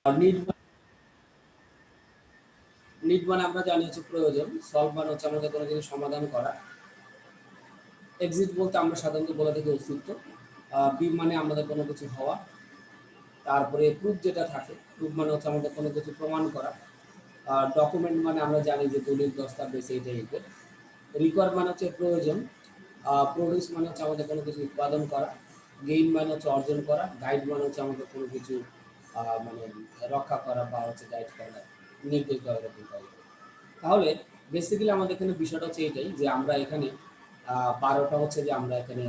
আর need মানে আমরা জানি হচ্ছে প্রয়োজন, সলভ মানে হচ্ছে আমাদের কোনো কিছু সমাধান করা, এক্সিট বলতে আমরা সাধারণত বলে থাকি অস্তিত্ব, বি মানে আমাদের কোনো কিছু হওয়া, তারপরে প্রুফ যেটা থাকে, প্রুফ মানে হচ্ছে আমাদের কোনো কিছু প্রমাণ করা, ডকুমেন্ট মানে আমরা জানি যে দলিল দস্তাবেজ এই টাইপের, রিকোয়ার মানে হচ্ছে প্রয়োজন, প্রডিউস মানে হচ্ছে আমাদের কোনো কিছু উৎপাদন করা, গেইন মানে হচ্ছে অর্জন করা, গাইড মানে হচ্ছে আমাদের কোনো কিছু মানে রক্ষা করা বা হচ্ছে গাইড করা, নির্দেশ দেওয়া এরকম টাইপের। তাহলে বেসিক্যালি আমাদের এখানে বিষয়টা হচ্ছে এটাই যে আমরা এখানে 12টা হচ্ছে যে আমরা এখানে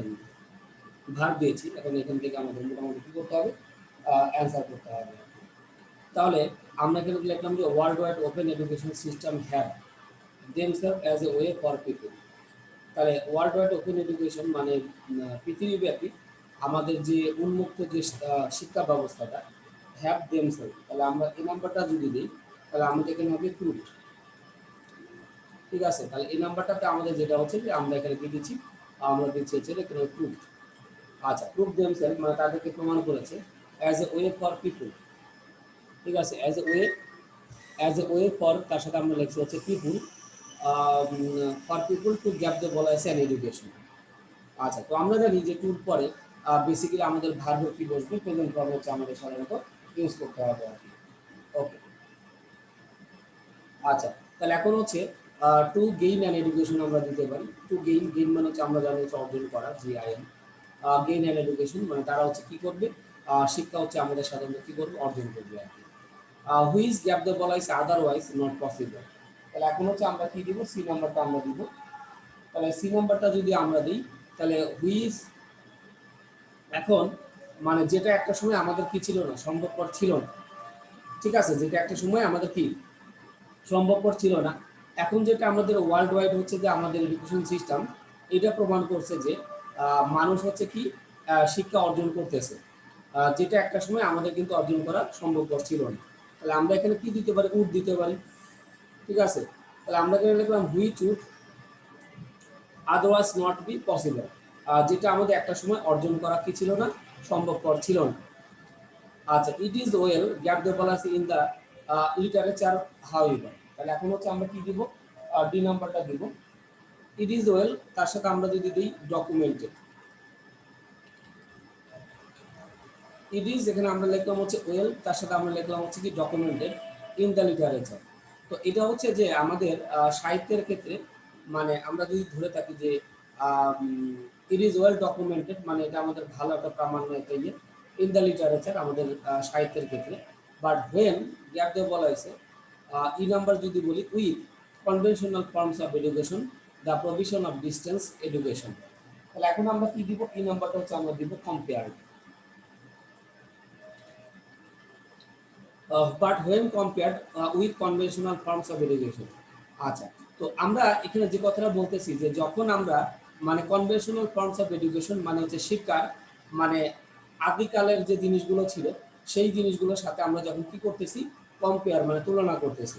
ভাগ দিয়েছি, এখন এখান থেকে আমাদের মোটামুটি কী করতে হবে, অ্যান্সার করতে হবে। তাহলে আমরা এখানে লিখলাম যে world wide open education system have themselves as a way for people. তাহলে ওয়ার্ল্ড ওয়াইড ওপেন এডুকেশন মানে পৃথিবীব্যাপী আমাদের যে উন্মুক্ত যে শিক্ষা ব্যবস্থাটা, হ্যাভ দেমসেলফ, তাহলে আমরা এই নাম্বারটা যদি দিই তাহলে আমাদের এখানে হবে প্রুফড। ঠিক আছে, তাহলে এই নাম্বারটাতে আমাদের যেটা হচ্ছে যে আমরা এখানে দিয়ে দিচ্ছি, আমরা দিচ্ছি হচ্ছে এখানে প্রুফ। আচ্ছা, প্রুফ দেমসেলফ মানে তাদেরকে প্রমাণ করেছে অ্যাজ এ ওয়ে ফর পিপুল। ঠিক আছে, অ্যাজ এ ওয়ে ফর, তার সাথে আমরা লিখছি হচ্ছে people, for people to gap the বলা আছে অ্যান এডুকেশন। আচ্ছা, তো আমরা জানি যে টুর পরে বেসিক্যালি আমাদের ভার্ব কি বসবে, প্রেজেন্ট ভার্ব হচ্ছে আমাদের সাধারণত ইউজ করতে হবে আর কি। ওকে, আচ্ছা, তাহলে এখন হচ্ছে টু গেইন অ্যান এডুকেশন আমরা দিতে পারি। টু গেইন, গেইন মানে হচ্ছে আমরা জানি হচ্ছে অর্জন করা, GIN। গেইন অ্যান এডুকেশন মানে তারা হচ্ছে কি করবে, শিক্ষা হচ্ছে আমাদের সাধারণত কি করবে, অর্জন করবে আর কি। হুইজ গ্যাপ দ্য বলা হয়েছে আদারওয়াইজ নট পসিবল। তাহলে এখন হচ্ছে আমরা কি দিব, সি নাম্বারটা আমরা দিব। তাহলে সি নাম্বারটা যদি আমরা দিই তাহলে হুইজ, এখন মানে যেটা একটা সময় আমাদের কি ছিল না, সম্ভবপর ছিল না। ঠিক আছে, যেটা একটা সময় আমাদের কি সম্ভবপর ছিল না, এখন যেটা আমাদের ওয়ার্ল্ড ওয়াইড হচ্ছে যে আমাদের এডুকেশন সিস্টেম, এটা প্রমাণ করছে যে মানুষ হচ্ছে কি শিক্ষা অর্জন করতেছে, যেটা একটা সময় আমাদের কিন্তু অর্জন করা সম্ভবপর ছিল না। তাহলে আমরা এখানে কি দিতে পারি, উড দিতে পারি। ঠিক আছে, তাহলে আমরা এখানে লিখলাম which would otherwise not be possible, যেটা আমাদের একটা সময় অর্জন করা কি ছিল না, সম্ভবপর ছিল না। আচ্ছা, it is well gap the বলাস ইন দ্য লিটারেচার হাউএভার। তাহলে এখন হচ্ছে আমরা কি দিব, ডি নাম্বারটা দিব। ইট ইজ ওয়েল, তার সাথে আমরা যদি দিই ডকুমেন্টেড। ইট ইজ, এখানে আমরা লিখলাম হচ্ছে ওয়েল, তার সাথে আমরা লিখলাম হচ্ছে কি ডকুমেন্টেড ইন দ্য লিটারেচার। তো এটা হচ্ছে যে আমাদের সাহিত্যের ক্ষেত্রে, মানে আমরা যদি ধরে থাকি যে ইট ইজ ওয়েল ডকুমেন্টেড মানে এটা আমাদের ভালো একটা প্রামাণ্য একটা ইয়ে, ইন দ্য লিটারেচার আমাদের সাহিত্যের ক্ষেত্রে। বাট হোয়েন গ্যাপ দিয়ে বলা হয়েছে, ই নাম্বার যদি বলি with conventional forms of education, the provision of distance education. তাহলে এখন আমরা কি দিব, ই নাম্বারটা হচ্ছে আমরা দিব compare. But when compared with conventional forms of education. আচ্ছা, তো আমরা এখানে যে কথাটা বলতেছি যে যখন আমরা মানে কনভেনশনাল ফর্মস অফ এডুকেশন মানে হচ্ছে শিক্ষার মানে আদিকালের যে জিনিসগুলো ছিল সেই জিনিসগুলোর সাথে আমরা যখন কি করতেছি, কম্পেয়ার মানে তুলনা করতেছি।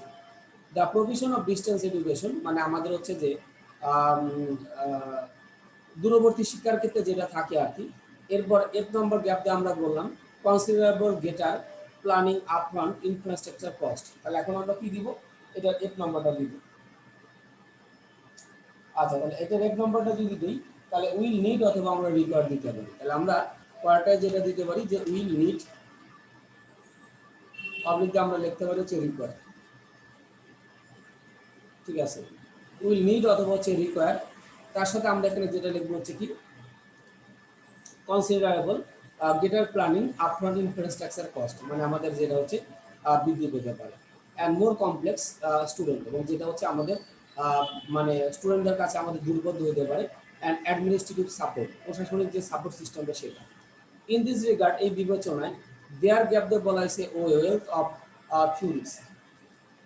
The provision of distance education মানে আমাদের হচ্ছে যে আম, আহ, দূরবর্তী শিক্ষার ক্ষেত্রে যেটা থাকে আর কি। এরপর 1 নম্বর গ্যাপ দিয়ে আমরা বললাম considerable greater planning upfront infrastructure cost. তাহলে এখন আমরা কি দিব, এটা 1 নম্বরটা দিব। আচ্ছা, তাহলে এটার 1 নম্বরটা যদি দিই তাহলে উইল নিড অথবা আমরা রিকোয়ার দিতে পারি। তাহলে আমরা কয়টায় যেটা দিতে পারি যে উইল নিড, পাবলিককে আমরা লিখতে পারি হচ্ছে রিকোয়ার। ঠিক আছে, উইল নিড অথবা হচ্ছে রিকোয়ার, তার সাথে আমরা এখানে যেটা লিখবো হচ্ছে কি considerable greater planning upfront infrastructure cost মানে আমাদের যেটা হচ্ছে বৃদ্ধি পেতে পারে। অ্যান্ড মোর কমপ্লেক্স স্টুডেন্ট, এবং যেটা হচ্ছে আমাদের মানে স্টুডেন্টদের কাছে আমাদের দুর্বোধ্য হতে পারে। অ্যান্ড অ্যাডমিনিস্ট্রেটিভ সাপোর্ট, প্রশাসনিক যে সাপোর্ট সিস্টেমটা সেটা। ইন দিস রিগার্ড, এই বিবেচনায় দেয়ার গ্যাপ দিয়ে বলা হয়েছে ও ওয়েলথ অফ থিওরিজ।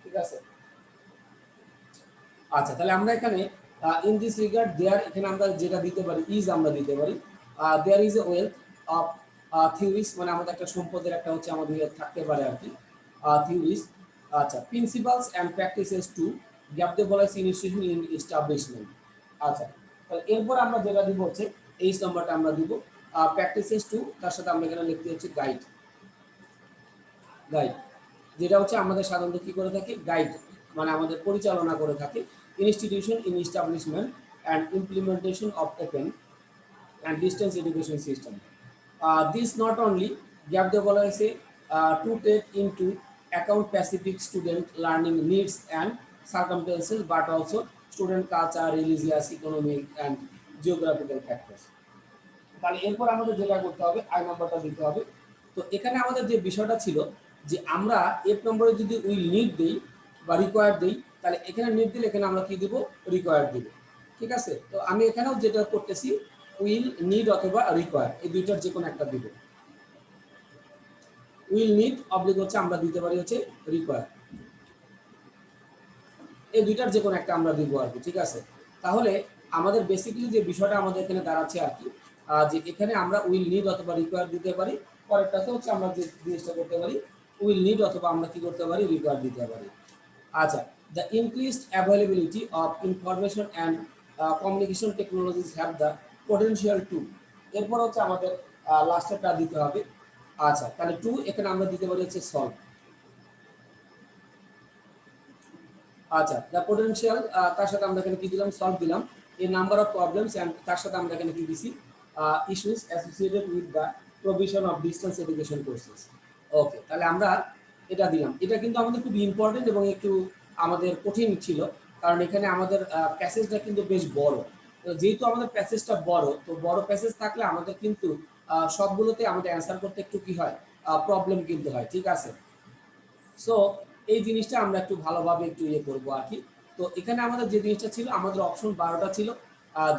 ঠিক আছে, আচ্ছা, তাহলে আমরা এখানে ইন দিস রিগার্ড দেয়ার, এখানে আমরা যেটা দিতে পারি ইজ আমরা দিতে পারি। There is a wealth of theories মানে আমাদের একটা সম্পদের একটা হচ্ছে আমাদের থাকতে পারে আর কি, থিওরিজ। আচ্ছা, principles and practices to gap দিয়ে বলা হয়েছে ইনস্টিটিউশন ইন এস্টাবলিশমেন্ট। আচ্ছা, তাহলে এরপর আমরা যেটা দিব হচ্ছে এই নাম্বারটা আমরা দিব প্র্যাকটিসেস টু, তার সাথে আমরা এখানে লিখতে হচ্ছে গাইড। গাইড, যেটা হচ্ছে আমাদের সাধারণত কি করে থাকি, গাইড মানে আমাদের পরিচালনা করে থাকে institution in establishment and implementation of open and distance education system. This not only gave the policy to take into account specific student learning needs and circumstances, but also student culture, religious, economic, and geographical factors. তাহলে এরপর আমাদের যেটা করতে হবে I নাম্বারটা দিতে হবে। তো এখানে আমাদের যে বিষয়টা ছিল যে আমরা এফ নম্বরে যদি উইল নিড দেই বা রিকোয়ার দেই, তাহলে এখানে নিড দিলে এখানে আমরা কি দিব, রিকোয়ার দিব। ঠিক আছে, তো আমি এখানেও যেটা করতেছি উইল নিড অথবা রিকোয়ার, এই দুইটার যে কোনো একটা দিব। উইল নিড অবলিক হচ্ছে আমরা দিতে পারি হচ্ছে রিকোয়ার, এই দুইটার যে কোনো একটা আমরা দিব আর কি। ঠিক আছে, তাহলে আমাদের বেসিক্যালি যে বিষয়টা আমাদের এখানে দাঁড়াচ্ছে আর কি, যে এখানে আমরা উইল নিড অথবা রিকোয়ার দিতে পারি। পরেরটাতে হচ্ছে আমরা যে জিনিসটা করতে পারি উইল নিড অথবা আমরা কি করতে পারি, রিকোয়ার দিতে পারি। আচ্ছা, the increased availability of information and communication technologies have the potential to, এরপর হচ্ছে আমাদের লাস্টেরটা দিতে হবে। আচ্ছা, তাহলে টু এখানে আমরা দিতে পারি হচ্ছে সলভ। আচ্ছা, দ্য পোটেনশিয়াল তার সাথে আমরা এখানে কি দিলাম, সলভ দিলাম। এই নাম্বার অফ প্রবলেমস অ্যান্ড তার সাথে আমরা এখানে কি দিছি, issues associated with the provision of distance education courses. Okay, তাহলে আমরা এটা দিলাম। এটা কিন্তু আমাদের খুব ইম্পর্টেন্ট এবং একটু আমাদের কঠিন ছিল, কারণ এখানে আমাদের প্যাসেজটা কিন্তু বেশ বড়। তো যেহেতু আমাদের প্যাসেজটা বড়, তো বড় প্যাসেজ থাকলে আমাদের কিন্তু সবগুলোতে আমাদের অ্যান্সার করতে একটু কি হয়, প্রবলেম কিন্তু হয়। ঠিক আছে, সো এই জিনিসটা আমরা একটু ভালোভাবে একটু ইয়ে করবো আর কি। তো এখানে আমাদের যে জিনিসটা ছিল, আমাদের অপশন 12টা ছিল।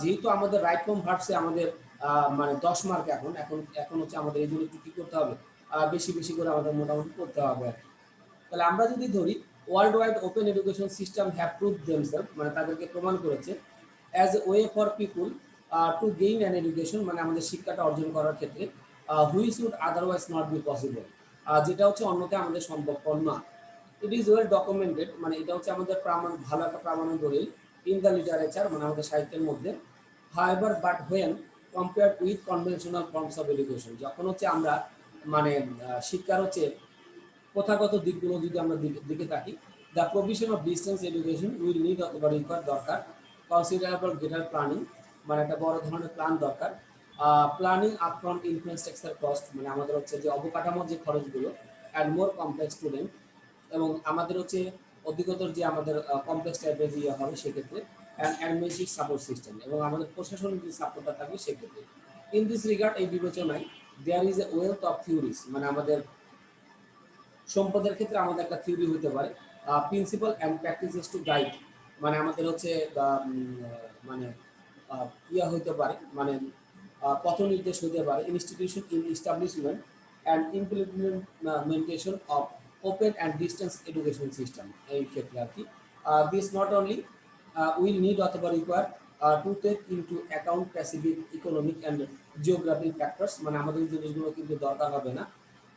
যেহেতু আমাদের রাইট ফর্ম ভার্বসে আমাদের মানে 10 মার্ক এখন এখন এখন হচ্ছে আমাদের এই জন্য একটু কি করতে হবে, বেশি বেশি করে আমাদের মোটামুটি করতে হবে আর কি। তাহলে আমরা যদি ধরি world wide open education system have prove themselves, মানে তাদেরকে প্রমাণ করেছে as a way for people to gain an education, মানে আমাদের শিক্ষাটা অর্জন করার ক্ষেত্রে which would otherwise not be possible, যেটা হচ্ছে অন্যতে আমাদের সম্ভবপর না। ইট ইজ ওয়েল ডকুমেন্টেড, মানে এটা হচ্ছে আমাদের প্রমাণ, ভালো একটা প্রামাণ্য দলিল ইন দ্য লিটারেচার, মানে আমাদের সাহিত্যের মধ্যে। However but when compared with conventional forms of education, যখন হচ্ছে আমরা মানে শিক্ষার হচ্ছে প্রথাগত দিকগুলো যদি আমরা দিকে থাকি, the provision of distance education will need অথবা রিকোয়ার দরকার কনসিডারেবল গ্রেটার প্ল্যানিং, মানে একটা বড় ধরনের প্ল্যান দরকার। প্ল্যানিং আপফ্রন্ট ইনফ্রাস্ট্রাকচার কস্ট, মানে আমাদের হচ্ছে যে অবকাঠামোর যে খরচগুলো, অ্যান্ড মোর কমপ্লেক্স স্টুডেন্ট, এবং আমাদের হচ্ছে অধিকতর যে আমাদের কমপ্লেক্স টাইপের যে হবে সেক্ষেত্রে, অ্যান্ড অ্যাডমিনিস্ট্রেটিভ সাপোর্ট সিস্টেম, এবং আমাদের প্রশাসনিক যে সাপোর্টটা থাকবে সেক্ষেত্রে। ইন দিস রিগার্ড, এই বিবেচনায় there is a wealth of theories, মানে আমাদের সম্পদের ক্ষেত্রে আমাদের একটা থিওরি হতে পারে principle and practices to guide, মানে আমাদের হচ্ছে মানে ইয়া হইতে পারে, মানে পথ নির্দেশ হতে পারে institution in establishment and implementation of open and distance education system, এই ক্ষেত্রে আর কি। This not only will need অথবা require to take into account specific economic and geographic factors, মানে আমাদের এই জিনিসগুলো কিন্তু দরকার হবে না।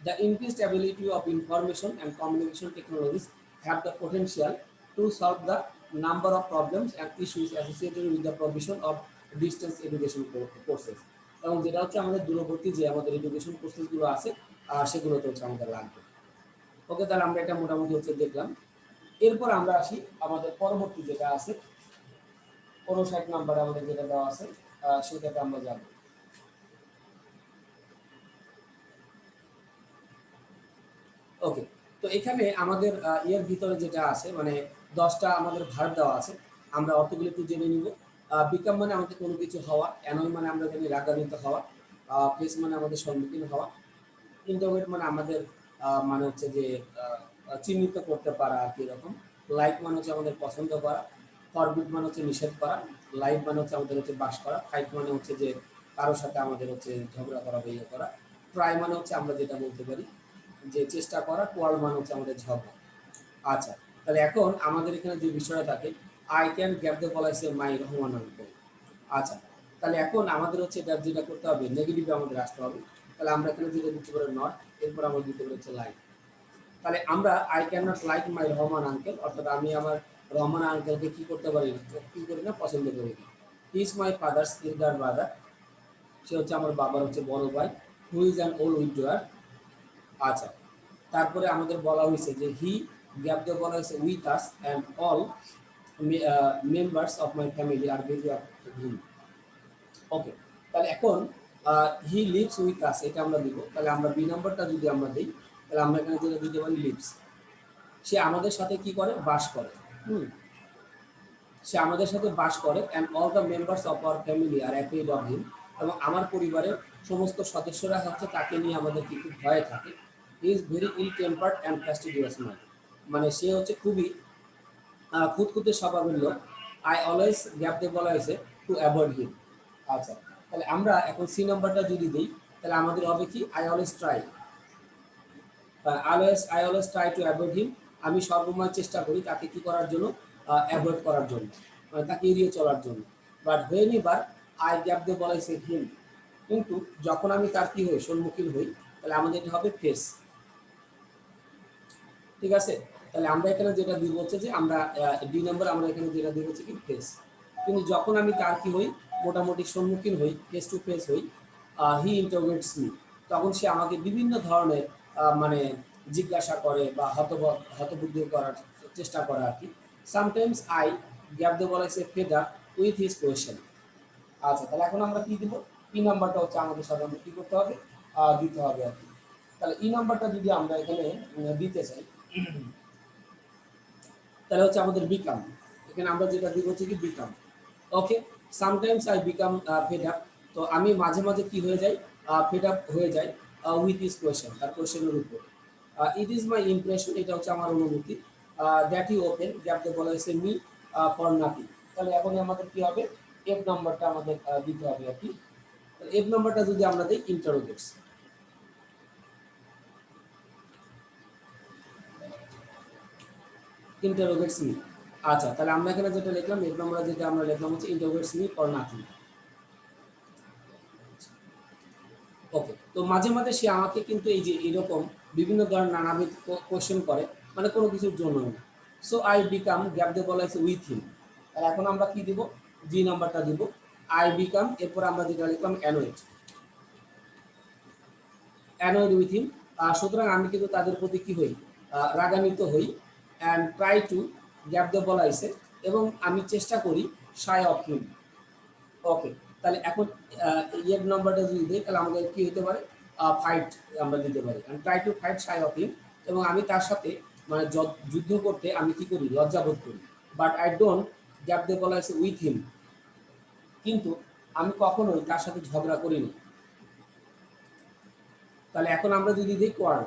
The increased ability of information and communication technologies have the potential to solve the number of problems and issues associated with the provision of distance education courses, এবং যেটা হচ্ছে আমাদের দূরবর্তী যে আমাদের এডুকেশন কোর্সেসগুলো আছে সেগুলোতে হচ্ছে আমাদের লাগবে। ওকে, তাহলে আমরা এটা মোটামুটি হচ্ছে দেখলাম। এরপর আমরা আসি আমাদের পরবর্তী যেটা আছে 59 নাম্বারে আমাদের যেটা দেওয়া আছে সেটাতে আমরা যাবো। ওকে, তো এখানে আমাদের ইয়ের ভিতরে যেটা আছে মানে 10টা আমাদের ভার্ব দেওয়া আছে, আমরা অর্থগুলো একটু জেনে নিব। বিকাম মানে আমাদের কোনো কিছু হওয়া, অ্যানয় মানে আমরা জানি রাগান্বিত হওয়া, ফেস মানে আমাদের সম্মুখীন হওয়া, ইন্টারোগেট মানে আমাদের মানে হচ্ছে যে চিহ্নিত করতে পারা আর কি এরকম। লাইক মানে হচ্ছে আমাদের পছন্দ করা, ফরবিট মানে হচ্ছে নিষেধ করা, লাইভ মানে হচ্ছে আমাদের হচ্ছে বাস করা, ফাইট মানে হচ্ছে যে কারোর সাথে আমাদের হচ্ছে ঝগড়া করা বা ইয়ে করা, ট্রাই মানে হচ্ছে আমরা যেটা বলতে পারি যে চেষ্টা করা, কোয়াল মানে হচ্ছে আমাদের ঝগড়া। আচ্ছা, তাহলে এখন আমাদের এখানে যে বিষয়টা থাকে আই ক্যান গ্যাপ দ্য বলাইছে মাই রহমান আঙ্কেল। আচ্ছা, তাহলে এখন আমাদের হচ্ছে এটা যেটা করতে হবে নেগেটিভে আমাদের আসতে হবে। তাহলে আমরা এখানে যেটা দিতে পারি নট, এরপর আমরা দিতে পারি হচ্ছে লাইক। তাহলে আমরা I can not like my Rahman uncle, অর্থাৎ আমি আমার রহমান আঙ্কেলকে কি করতে পারি না, কি করি না, পছন্দ করি না। He is my father's elder brother, সে হচ্ছে আমার বাবার হচ্ছে বড় ভাই। Who is an old widower. আচ্ছা, তারপরে আমাদের বলা হয়েছে যে হি গ্যাপ দিয়ে বলা হয়েছে with us and all members of my family are very him. Okay, তাহলে এখন হি লিভস উইথ আস এটা আমরা দিব। তাহলে আমরা বি নাম্বারটা যদি আমরা দিই, তাহলে আমরা এখানে যেটা দিতে পারি লিভস, সে আমাদের সাথে কি করে, বাস করে। সে আমাদের সাথে বাস করে and all the members of our family R afraid of him, এবং আমার পরিবারের সমস্ত সদস্যরা হচ্ছে তাকে নিয়ে আমাদের কি খুব ভয়ে থাকে। He is very ill tempered and fastidious man, মানে সে হচ্ছে খুবই খুঁতখুঁতে স্বভাবের লোক। আই অলওয়েজ গ্যাপ দিয়ে বলা হয়েছে টু অ্যাভয়েড হিম। আচ্ছা, তাহলে আমরা এখন সি নাম্বারটা যদি দিই, তাহলে আমাদের হবে কি, I always try, I always try to avoid him, আমি সর্বময় চেষ্টা করি তাকে কি করার জন্য, অ্যাভয়েড করার জন্য, মানে তাকে এড়িয়ে চলার জন্য। But whenever I gap দিয়ে বলা হয়েছে হিম, কিন্তু যখন আমি তার কি হই, সম্মুখীন হই, তাহলে আমাদের এটা হবে ফেস। ঠিক আছে, তাহলে আমরা এখানে যেটা দিব হচ্ছে যে আমরা ডি নাম্বার আমরা এখানে যেটা দিব হচ্ছে কি ফেস। কিন্তু যখন আমি তার কি হই, মোটামুটি সম্মুখীন হই, ফেস টু ফেস হই, হি ইন্টারোগেটস মি, তখন সে আমাকে বিভিন্ন ধরনের মানে জিজ্ঞাসা করে বা হতবুদ্ধি করার চেষ্টা করে আর কি। সামটাইমস আই গ্যাপ দিয়ে বলা হয়েছে fed up with his question. আচ্ছা, তাহলে এখন আমরা কি দিব, ই নাম্বারটা হচ্ছে আমাদের সাধারণত কি করতে হবে, দিতে হবে আর কি। তাহলে ই নাম্বারটা যদি আমরা এখানে দিতে চাই, তাহলে হচ্ছে আমাদের বিকাম, এখানে আমরা যেটা দিব হচ্ছে কি become. Okay, sometimes I become fed up, তো আমি মাঝে মাঝে কি হয়ে যাই, ফেড আপ হয়ে যাই উইথ ইস কোয়েশ্চেন, তার কোয়েশ্চেনের উপর। ইট ইজ মাই ইমপ্রেশন, এটা হচ্ছে আমার অনুভূতি, দ্যাট ই ওপেন গ্যাপ দিয়ে বলা হয়েছে মি ফর নাথিং। তাহলে এখন আমাদের কি হবে, এফ নাম্বারটা আমাদের দিতে হবে আর কি। এফ নাম্বারটা যদি আমরা দিই ইন্টারোগেটস, ইন্টারোগেটস মি। আচ্ছা, তাহলে আমরা এখানে যেটা লিখলাম, এফ নাম্বার যেটা আমরা লিখলাম হচ্ছে ইন্টারোগেটস মি ফর নাথিং। ওকে, তো মাঝে মাঝে সে আমাকে কিন্তু এই যে এরকম বিভিন্ন ধরনের নানাবিধ কোয়েশ্চেন করে, মানে কোনো কিছুর জন্য না। সো আই বিকাম গ্যাপ দিয়ে বলা হয়েছে উইথ হিম। আর এখন আমরা কি দিব, জি নাম্বারটা দিব, আই বিকাম, এরপর আমরা যেটা লিখলাম অ্যানোয়েড, অ্যানোয়েড উইথ হিম। সুতরাং আমি কিন্তু তাদের প্রতি কি হই, রাগান্বিত হই। অ্যান্ড ট্রাই টু গ্যাপ দিয়ে বলা হয়েছে, এবং আমি চেষ্টা করি শাই অফ হিম। ওকে, তাহলে এখন এর নাম্বারটা যদি দিই, তাহলে আমাদের কি হতে পারে, ফাইট আমরা দিতে পারি, try to fight shy of him, এবং আমি তার সাথে মানে যুদ্ধ করতে আমি কি করি, লজ্জাবোধ করি। বাট আই ডোন্ট গ্যাপ দিয়ে বলা হয়েছে উইথ হিম, কিন্তু আমি কখনোই তার সাথে ঝগড়া করিনি। তাহলে এখন আমরা যদি দিই কোয়ার্ড,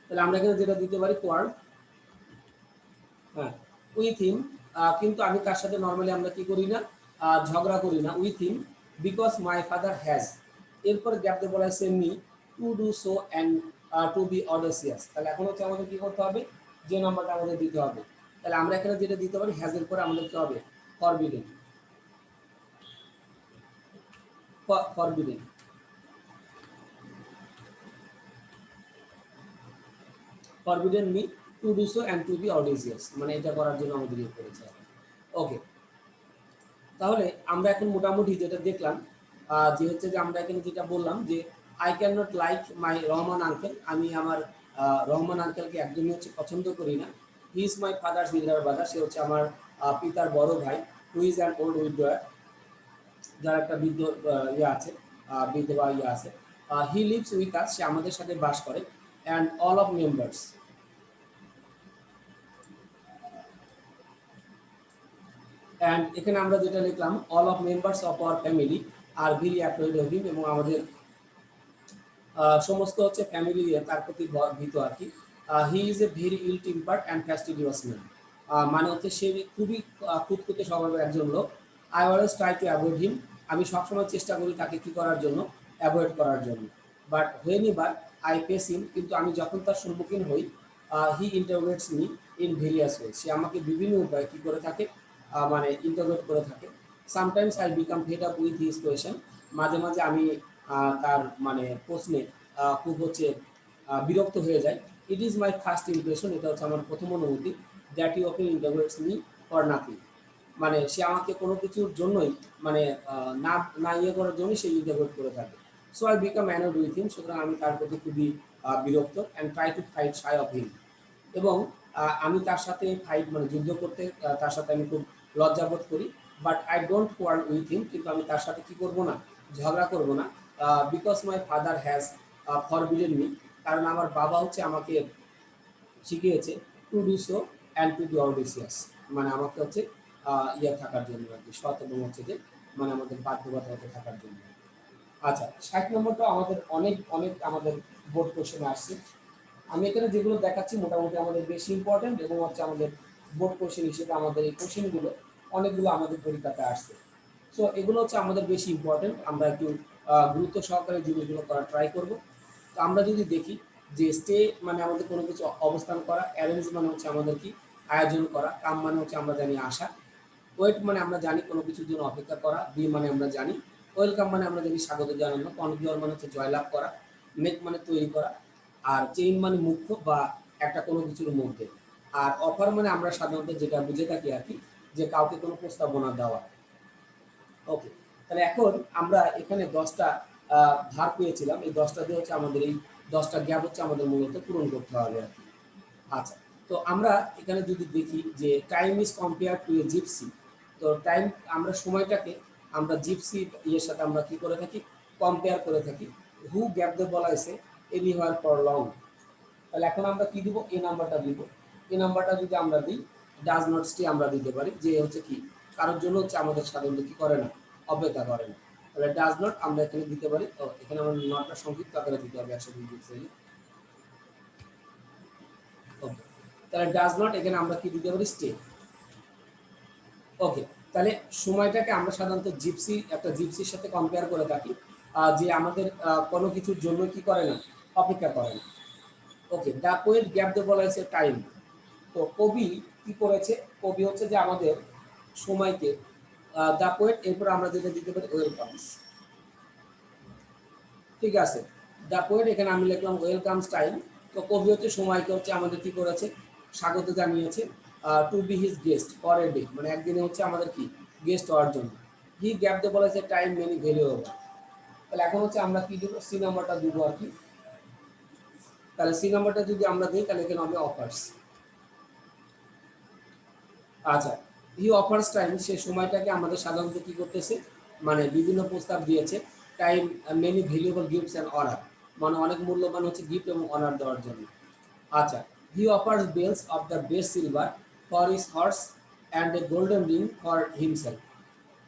তাহলে আমরা এখানে যেটা দিতে পারি কোয়ার্ড, হ্যাঁ, উইথ হিম, কিন্তু আমি তার সাথে নর্মালি আমরা কি করি না, ঝগড়া করি না, with him because my father has, এরপর গ্যাপ দিয়ে বলা হয়েছে me to do so and to be audacious. তাহলে এখন হচ্ছে আমাদের কি করতে হবে, যে নাম্বারটা আমাদের দিতে হবে। তাহলে আমরা এখানে যেটা দিতে পারি, হ্যাজের পরে আমাদের কি হবে, forbidden, forbidden, forbidden me to do so and to be audacious, মানে এটা করার জন্য আমাদের ইয়ে করেছে। ওকে, তাহলে আমরা এখন মোটামুটি যেটা দেখলাম, যে হচ্ছে যে আমরা এখানে যেটা বললাম যে I can not like my Rahman uncle, আমি আমার রহমান আঙ্কেলকে একদমই হচ্ছে পছন্দ করি না। He is my father's elder brother, সে হচ্ছে আমার পিতার বড় ভাই। Who is an old widower, যার একটা বৃদ্ধ ইয়ে আছে, বিধবা ইয়ে আছে। হি লিভস উইথ আস, সে আমাদের সাথে বাস করে। And all of members, and এখানে আমরা যেটা লিখলাম, all of members of our family are very অ্যাপ্লয়েড of him, এবং আমাদের সমস্ত হচ্ছে ফ্যামিলি তার প্রতি ভীত আর কি। He is a very ill tempered and fastidious man, মানে হচ্ছে সে খুবই খুঁতখুঁতে স্বভাবের একজন লোক। I always try to avoid him, আমি সবসময় চেষ্টা করি তাকে কি করার জন্য, অ্যাভয়েড করার জন্য। But whenever I face him, কিন্তু আমি যখন তার সম্মুখীন হই, he interrogates me in various way, সে আমাকে বিভিন্ন উপায়ে কি করে থাকে, মানে ইন্টারোগেট করে থাকে। Sometimes I become fed up with his question, মাঝে মাঝে আমি তার মানে প্রশ্নে খুব হচ্ছে বিরক্ত হয়ে যায়। It is my first impression, এটা হচ্ছে আমার প্রথম অনুভূতি, that you open interrogates me for nothing. মানে সে আমাকে কোনো কিছুর জন্যই মানে না না ইয়ে করার জন্যই সে ইন্টারভেট করে থাকে। So I become annoyed with him, সুতরাং আমি তার প্রতি খুবই বিরক্ত and try to fight shy of him. এবং আমি তার সাথে ফাইট মানে যুদ্ধ করতে তার সাথে আমি খুব লজ্জাবোধ করি। But I don't quarrel with him, কিন্তু আমি তার সাথে কি করব না, ঝগড়া করব না। Because my father has forbidden me, কারণ আমার বাবা হচ্ছে আমাকে শিখিয়েছে to do so and to be audacious, মানে আমাকে হচ্ছে ইয়ে থাকার জন্য আর কি, সৎ এবং হচ্ছে যে মানে আমাদের বাধ্যবাধকতা থাকার জন্য। আচ্ছা, 60 নম্বরটা আমাদের অনেক অনেক আমাদের বোর্ড কোশ্চেন আসছে। আমি এখানে যেগুলো দেখাচ্ছি মোটামুটি আমাদের বেশি ইম্পর্টেন্ট এবং হচ্ছে আমাদের বোর্ড কোশ্চেন হিসেবে আমাদের এই কোশ্চেনগুলো অনেকগুলো আমাদের পরীক্ষাতে আসছে। সো এগুলো হচ্ছে আমাদের বেশি ইম্পর্টেন্ট, আমরা একটু গুরুত্ব সহকারে জিনিসগুলো করার ট্রাই করব। তো আমরা যদি দেখি যে স্টে মানে আমাদের কোনো কিছু অবস্থান করা, অ্যারেঞ্জ মানে হচ্ছে আমাদের কি আয়োজন করা, কাম মানে হচ্ছে আমরা জানি আসা, ওয়েট মানে আমরা জানি কোনো কিছুর জন্য অপেক্ষা করা, বি মানে আমরা জানি, ওয়েলকাম মানে আমরা জানি স্বাগত জানানো, কনকিওর মানে হচ্ছে জয়লাভ করা, মেক মানে তৈরি করা, আর চেইন মানে মুখ্য বা একটা কোনো কিছুর মধ্যে, আর অফার মানে আমরা সাধারণত যেটা বুঝে থাকি আর কি, যে কাউকে কোনো প্রস্তাবনা দেওয়া। ওকে, তাহলে এখন আমরা এখানে 10টা ধার পেয়েছিলাম, এই 10টা দিয়ে হচ্ছে আমাদের এই 10টা গ্যাপ হচ্ছে আমাদের মূলত পূরণ করতে হবে আর কি। আচ্ছা, তো আমরা এখানে যদি দেখি যে time is compare to a gypsy, তো টাইম আমরা সময়টাকে আমরা জিপসি ইয়ের সাথে আমরা কি করে থাকি, কম্পেয়ার করে থাকি। হু গ্যাপ দিয়ে বলা হয়েছে এনিহোয়ার ফর লং, তাহলে এখন আমরা কি দিব, এই নাম্বারটা দিব। এই নাম্বারটা যদি আমরা দিই, ডাজ নট স্টে আমরা দিতে পারি, যে হচ্ছে কি কারোর জন্য হচ্ছে আমাদের সাধারণত কি করে না, অপেক্ষা করে না। তাহলে ডাজ নট আমরা এখানে দিতে পারি, তো এখানে আমরা নটটা সংক্ষিপ্ত আকারে দিতে হবে 120 সেকেন্ড। ওকে, তাহলে ডাজ নট এখানে আমরা কি দিতে পারি, স্টে। ওকে, তাহলে সময়টাকে আমরা সাধারণত জিপসি একটা জিপসির সাথে কম্পেয়ার করে থাকি, যে আমাদের কোনো কিছুর জন্য কি করে না, অপেক্ষা করে না। ওকে, দ্য পোয়েট গ্যাপ দিয়ে বলা হয়েছে টাইম, তো কবি কি করেছে, কবি হচ্ছে যে আমাদের সময়কে দ্য পোয়েট, এরপর আমরা যেটা দিতে পারি ওয়েলকামস, ঠিক আছে। দ্য পোয়েট এখানে আমি লিখলাম ওয়েলকামস টাইম, তো কবি হচ্ছে সময়কে হচ্ছে আমাদের কি করেছে, স্বাগত জানিয়েছে to be his guest for a day, মানে একদিনে হচ্ছে আমাদের কি গেস্ট হওয়ার জন্য। হি গ্যাপ দিয়ে বলেছে টাইম মেনি ভ্যালুয়েবল, তাহলে এখন হচ্ছে আমরা কি দিব, সি নাম্বারটা দিব আর কি। তাহলে সি নাম্বারটা যদি আমরা দিই তাহলে এখানে হবে অফার্স। আচ্ছা, হি অফার্স টাইম, সে সময়টাকে আমাদের সাধারণত কি করতেছে, মানে বিভিন্ন প্রস্তাব দিয়েছে, time many valuable gifts and honour, মানে অনেক মূল্যবান হচ্ছে গিফট এবং অনার দেওয়ার জন্য। আচ্ছা, he offers bells of the best silver for his horse and a golden ring for himself.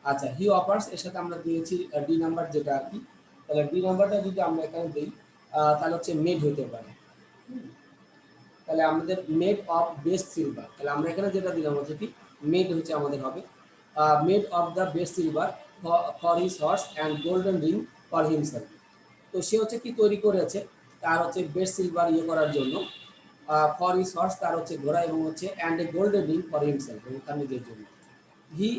আচ্ছা, হি অফার্স এর সাথে আমরা দিয়েছি ডি নাম্বার যেটা আর কি, তাহলে ডি নাম্বারটা যদি আমরা এখানে দিই তাহলে হচ্ছে মেড হতে পারে। তাহলে আমাদের মেড অফ বেস্ট সিলভার, তাহলে আমরা এখানে যেটা দিলাম হচ্ছে কি মেড হচ্ছে আমাদের হবে made of the best silver for his horse and golden ring for himself. তো সে হচ্ছে কি তৈরি করেছে, তার হচ্ছে বেস্ট সিলভার ইয়ে করার জন্য, ফর হিজ হর্স তার হচ্ছে ঘোড়া, এবং হচ্ছে and a golden ring for himself এবং তার নিজের জন্য। হি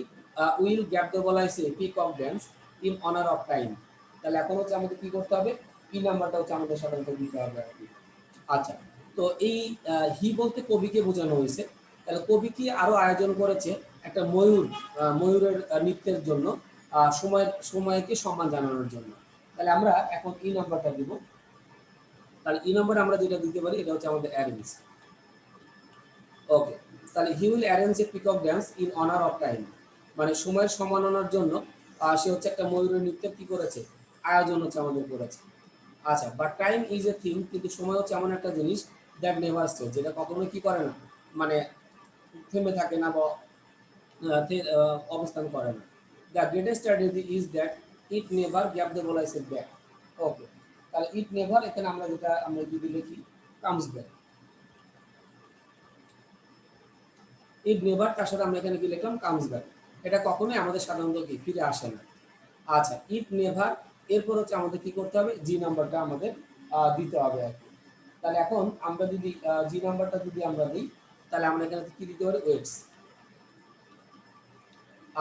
উইল গ্যাপ দিয়ে বলা হয়েছে peak of dance in honour of time, তাহলে এখন হচ্ছে আমাদের কি করতে হবে, ই নাম্বারটা হচ্ছে আমাদের সাধারণত দিতে হবে আর কি। আচ্ছা, তো এই হি বলতে কবিকে বোঝানো হয়েছে, তাহলে কবি কি আরো আয়োজন করেছে একটা ময়ূর, ময়ূরের নৃত্যের জন্য, সময়কে সম্মান জানানোর জন্য। তাহলে আমরা এখন ই নাম্বারটা দিব, তাহলে ই নাম্বার আমরা যেটা দিতে পারি এটা হচ্ছে আমাদের অ্যারেঞ্জ। ওকে, তাহলে হি will arrange a peacock dance in honour of time, মানে সময়ের সম্মাননার জন্য সে হচ্ছে একটা ময়ূরের নৃত্যের কি করেছে, আয়োজন হচ্ছে আমাদের করেছে। আচ্ছা, but time is a thing, কিন্তু সময় হচ্ছে এমন একটা জিনিস দ্যাট নেভার স্টে, যেটা কখনোই কি করে না, মানে থেমে থাকে না বা অবস্থান করে না। The greatest strategy is that it never gap the বলা ইজ ব্যাক। ওকে, তাহলে ইট নেভার এখানে আমরা যেটা আমরা যদি লিখি কামস ব্যাক, ইট নেভার তার সাথে আমরা এখানে কি লিখলাম কামস ব্যাক, এটা কখনোই আমাদের সাধারণত কি ফিরে আসে না। আচ্ছা, ইট নেভার, এরপর হচ্ছে আমাদের কি করতে হবে, জি নাম্বারটা আমাদের দিতে হবে আর কি। তাহলে এখন আমরা যদি জি নাম্বারটা যদি আমরা দিই, তাহলে আমরা এখানে কি দিতে পারি, ওয়েটস।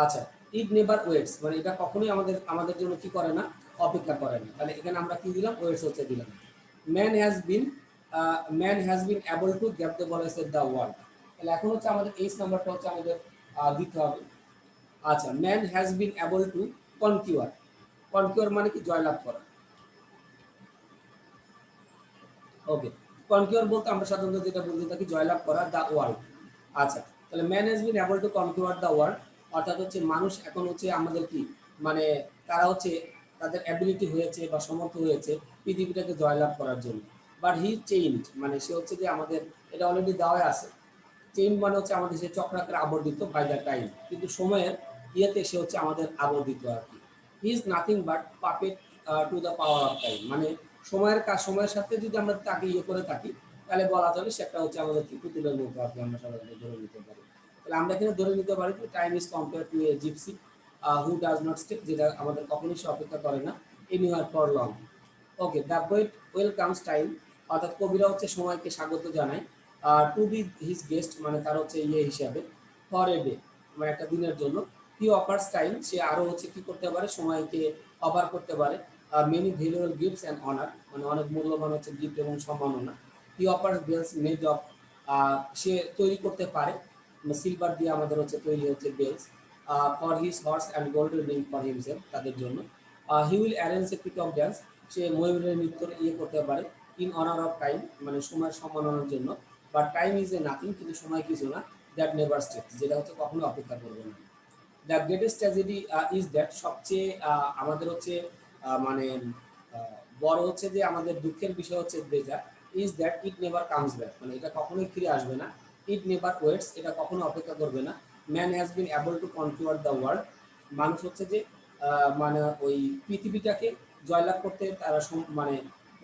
আচ্ছা, ইট নেভার ওয়েটস, মানে এটা কখনোই আমাদের আমাদের জন্য কি করে না, অপেক্ষা করে না, তাহলে এখানে আমরা কি দিলাম, ওয়েটস হচ্ছে দিলাম। Man has been man has been able to gap the বলা হয়েছে দ্য ওয়ার্ল্ড, তাহলে এখন হচ্ছে আমাদের এইচ নাম্বারটা হচ্ছে আমাদের দিতে হবে। আচ্ছা, man has been able to কনকিউয়ার। কনকিউয়ার মানে কি? জয়লাভ করা। ওকে, কনকিউর বলতে আমরা সাধারণত যেটা বলতে থাকি জয়লাভ করা, দ্য ওয়ার্ল্ড। আচ্ছা, তাহলে man has been able to conquer the world, অর্থাৎ হচ্ছে মানুষ এখন হচ্ছে আমাদের কি মানে তারা হচ্ছে তাদের অ্যাবিলিটি হয়েছে বা সমর্থ হয়েছে পৃথিবীটাকে জয়লাভ করার জন্য। বাট হি চেঞ্জ মানে সে হচ্ছে যে আমাদের এটা অলরেডি দেওয়া আছে। চেইন মানে হচ্ছে আমাদের সে চক্রাকারে আবর্তিত বাই দ্য টাইম, কিন্তু সময়ের ইয়েতে সে হচ্ছে আমাদের আবর্তিত আর কি। He is nothing but puppet to the power of time, মানে সময়ের কাজ সময়ের সাথে যদি আমরা তাকে ইয়ে করে থাকি তাহলে বলা চলে সেটা হচ্ছে আমাদের কি পুতুলের মতো আর কি, আমরা সাধারণত ধরে নিতে পারি। তাহলে আমরা এখানে ধরে নিতে পারি যে time is compare to a gypsy who does not stay, যেটা আমাদের কখনোই সে অপেক্ষা করে না anywhere for long. Okay, the poet welcomes time, অর্থাৎ কবিরা হচ্ছে সময়কে স্বাগত জানায় টু বি হিজ গেস্ট, মানে তার হচ্ছে ইয়ে হিসাবে ফর এ ডে, মানে একটা দিনের জন্য। হি অফার্স টাইম, সে আরও হচ্ছে কি করতে পারে, সময়কে অফার করতে পারে many valuable gifts and honour, মানে অনেক মূল্যবান হচ্ছে গিফট এবং সম্মাননা। He offers bells made of, সে তৈরি করতে পারে সিলভার দিয়ে আমাদের হচ্ছে তৈরি হচ্ছে bells for his horse and golden ring for himself, তাদের জন্য। He will arrange a peacock dance, সে ময়ূরের নৃত্য ইয়ে করতে পারে ইন অনার অফ টাইম, মানে সময়ের সম্মাননার জন্য। But time is a nothing, কিন্তু সময় কিছু না, দ্যাট নেভার স্টেপ, যেটা হচ্ছে কখনো অপেক্ষা করবে না। The greatest tragedy is that, সবচেয়ে আমাদের হচ্ছে মানে বড় হচ্ছে যে আমাদের দুঃখের বিষয় হচ্ছে যেটা is that it never comes back, মানে এটা কখনোই ফিরে আসবে না। ইট নেভার ওয়েটস, এটা কখনো অপেক্ষা করবে না। Man has been able to conquer the world, মানুষ হচ্ছে যে মানে ওই পৃথিবীটাকে জয়লাভ করতে তারা মানে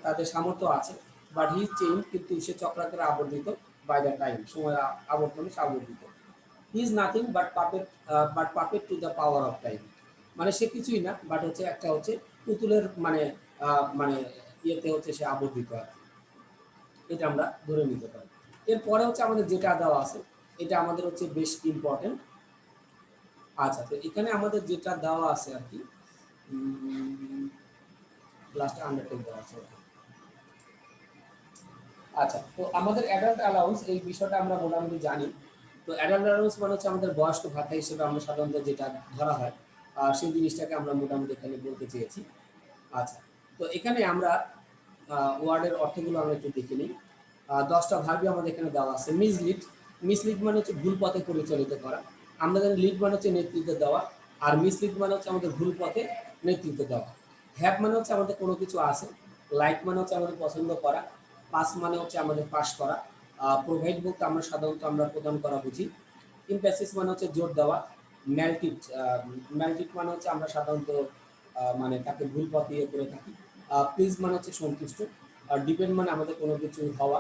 তাদের সামর্থ্য আছে। বাট হি চেঞ্জ, কিন্তু সে চক্রাকারে আবর্তিত বাই দ্য টাইম, সময় আবর্তনে সে আবর্তিত। He is nothing but puppet to the power of time, মানে সে কিছুই না, বাট হচ্ছে একটা হচ্ছে পুতুলের মানে মানে ইয়েতে হচ্ছে সে আবর্তিত আর কি। এটা আমরা ধরে নিতে পারি। এরপরে হচ্ছে আমাদের যেটা দেওয়া আছে এটা আমাদের হচ্ছে বেশ ইম্পর্টেন্ট। আচ্ছা, তো এখানে আমাদের যেটা দেওয়া আছে আর কি লাস্টে আন্ডারটেক দেওয়া আছে। আচ্ছা, তো আমাদের অ্যাডাল্ট অ্যালাউন্স এই বিষয়টা আমরা মোটামুটি জানি। তো অ্যাডাল্ট অ্যালাউন্স মানে হচ্ছে আমাদের বয়স্ক ভাতা হিসেবে আমরা সাধারণত যেটা ধরা হয় সেই জিনিসটাকে আমরা মোটামুটি এখানে বলতে চেয়েছি। আচ্ছা, তো এখানে আমরা ওয়ার্ডের অর্থগুলো আমরা একটু দেখে নিই। 10টা ভার্বই আমাদের এখানে দেওয়া আছে। মিসলিড, মিসলিড মানে হচ্ছে ভুল পথে পরিচালিত করা। আমরা জানি লিড মানে হচ্ছে নেতৃত্ব দেওয়া, আর মিসলিড মানে হচ্ছে আমাদের ভুল পথে নেতৃত্ব দেওয়া। হ্যাভ মানে হচ্ছে আমাদের কোনো কিছু আছে। লাইক মানে হচ্ছে আমাদের পছন্দ করা। পাস মানে হচ্ছে আমাদের পাস করা। প্রোভাইড বলতে আমরা সাধারণত আমরা প্রদান করা বুঝি। ইমপ্যাসিস মানে হচ্ছে জোর দেওয়া। ম্যালটিট, ম্যালটিট মানে হচ্ছে আমরা সাধারণত মানে তাকে ভুল পথে ইয়ে করে থাকি। প্লিজ মানে হচ্ছে সন্তুষ্ট। আর ডিপেন্ড মানে আমাদের কোনো কিছু হওয়া।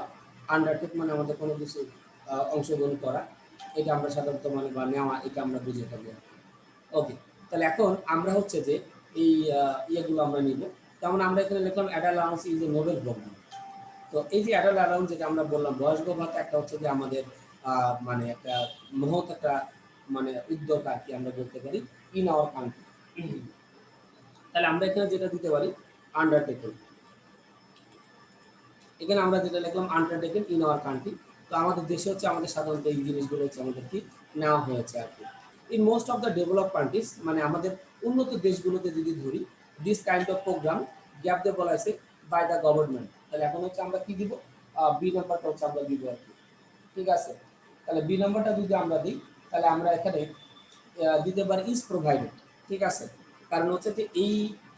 আন্ডারটেক মানে আমাদের কোনো কিছু অংশগ্রহণ করা। এটা আমরা সাধারণত মানে বা নেওয়া, এটা আমরা বুঝে থাকি। ওকে, তাহলে এখন আমরা হচ্ছে যে এই ইয়েগুলো আমরা নিব। যেমন আমরা এখানে লিখলাম adult allowance is a noble program. তো এই যে অ্যাডাল্ট অ্যালাউন্স যেটা আমরা বললাম বয়স্ক ভাতা, একটা হচ্ছে যে আমাদের মানে একটা মহৎ একটা মানে উদ্যোগ আর কি আমরা বলতে পারি ইন আওয়ার কান্ট্রি। তাহলে আমরা এখানে যেটা দিতে পারি আন্ডারটেকেন, এখানে আমরা যেটা লিখলাম আন্ডারটেকেন ইন আওয়ার কান্ট্রি। তো আমাদের দেশে হচ্ছে আমাদের সাধারণত এই জিনিসগুলো হচ্ছে আমাদের কি নেওয়া হয়েছে আর কি। In most of the develop countries, মানে আমাদের উন্নত দেশগুলোতে যদি ধরি, this kind of program gap দিয়ে বলা হয়েছে বাই দ্য গভর্নমেন্ট। তাহলে এখন হচ্ছে আমরা কি দিব, বি নাম্বারটা হচ্ছে আমরা দিব আর কি। ঠিক আছে, তাহলে বি নাম্বারটা যদি আমরা দিই তাহলে আমরা এখানে দিতে পারি ইজ প্রোভাইডেড। ঠিক আছে, কারণ হচ্ছে যে এই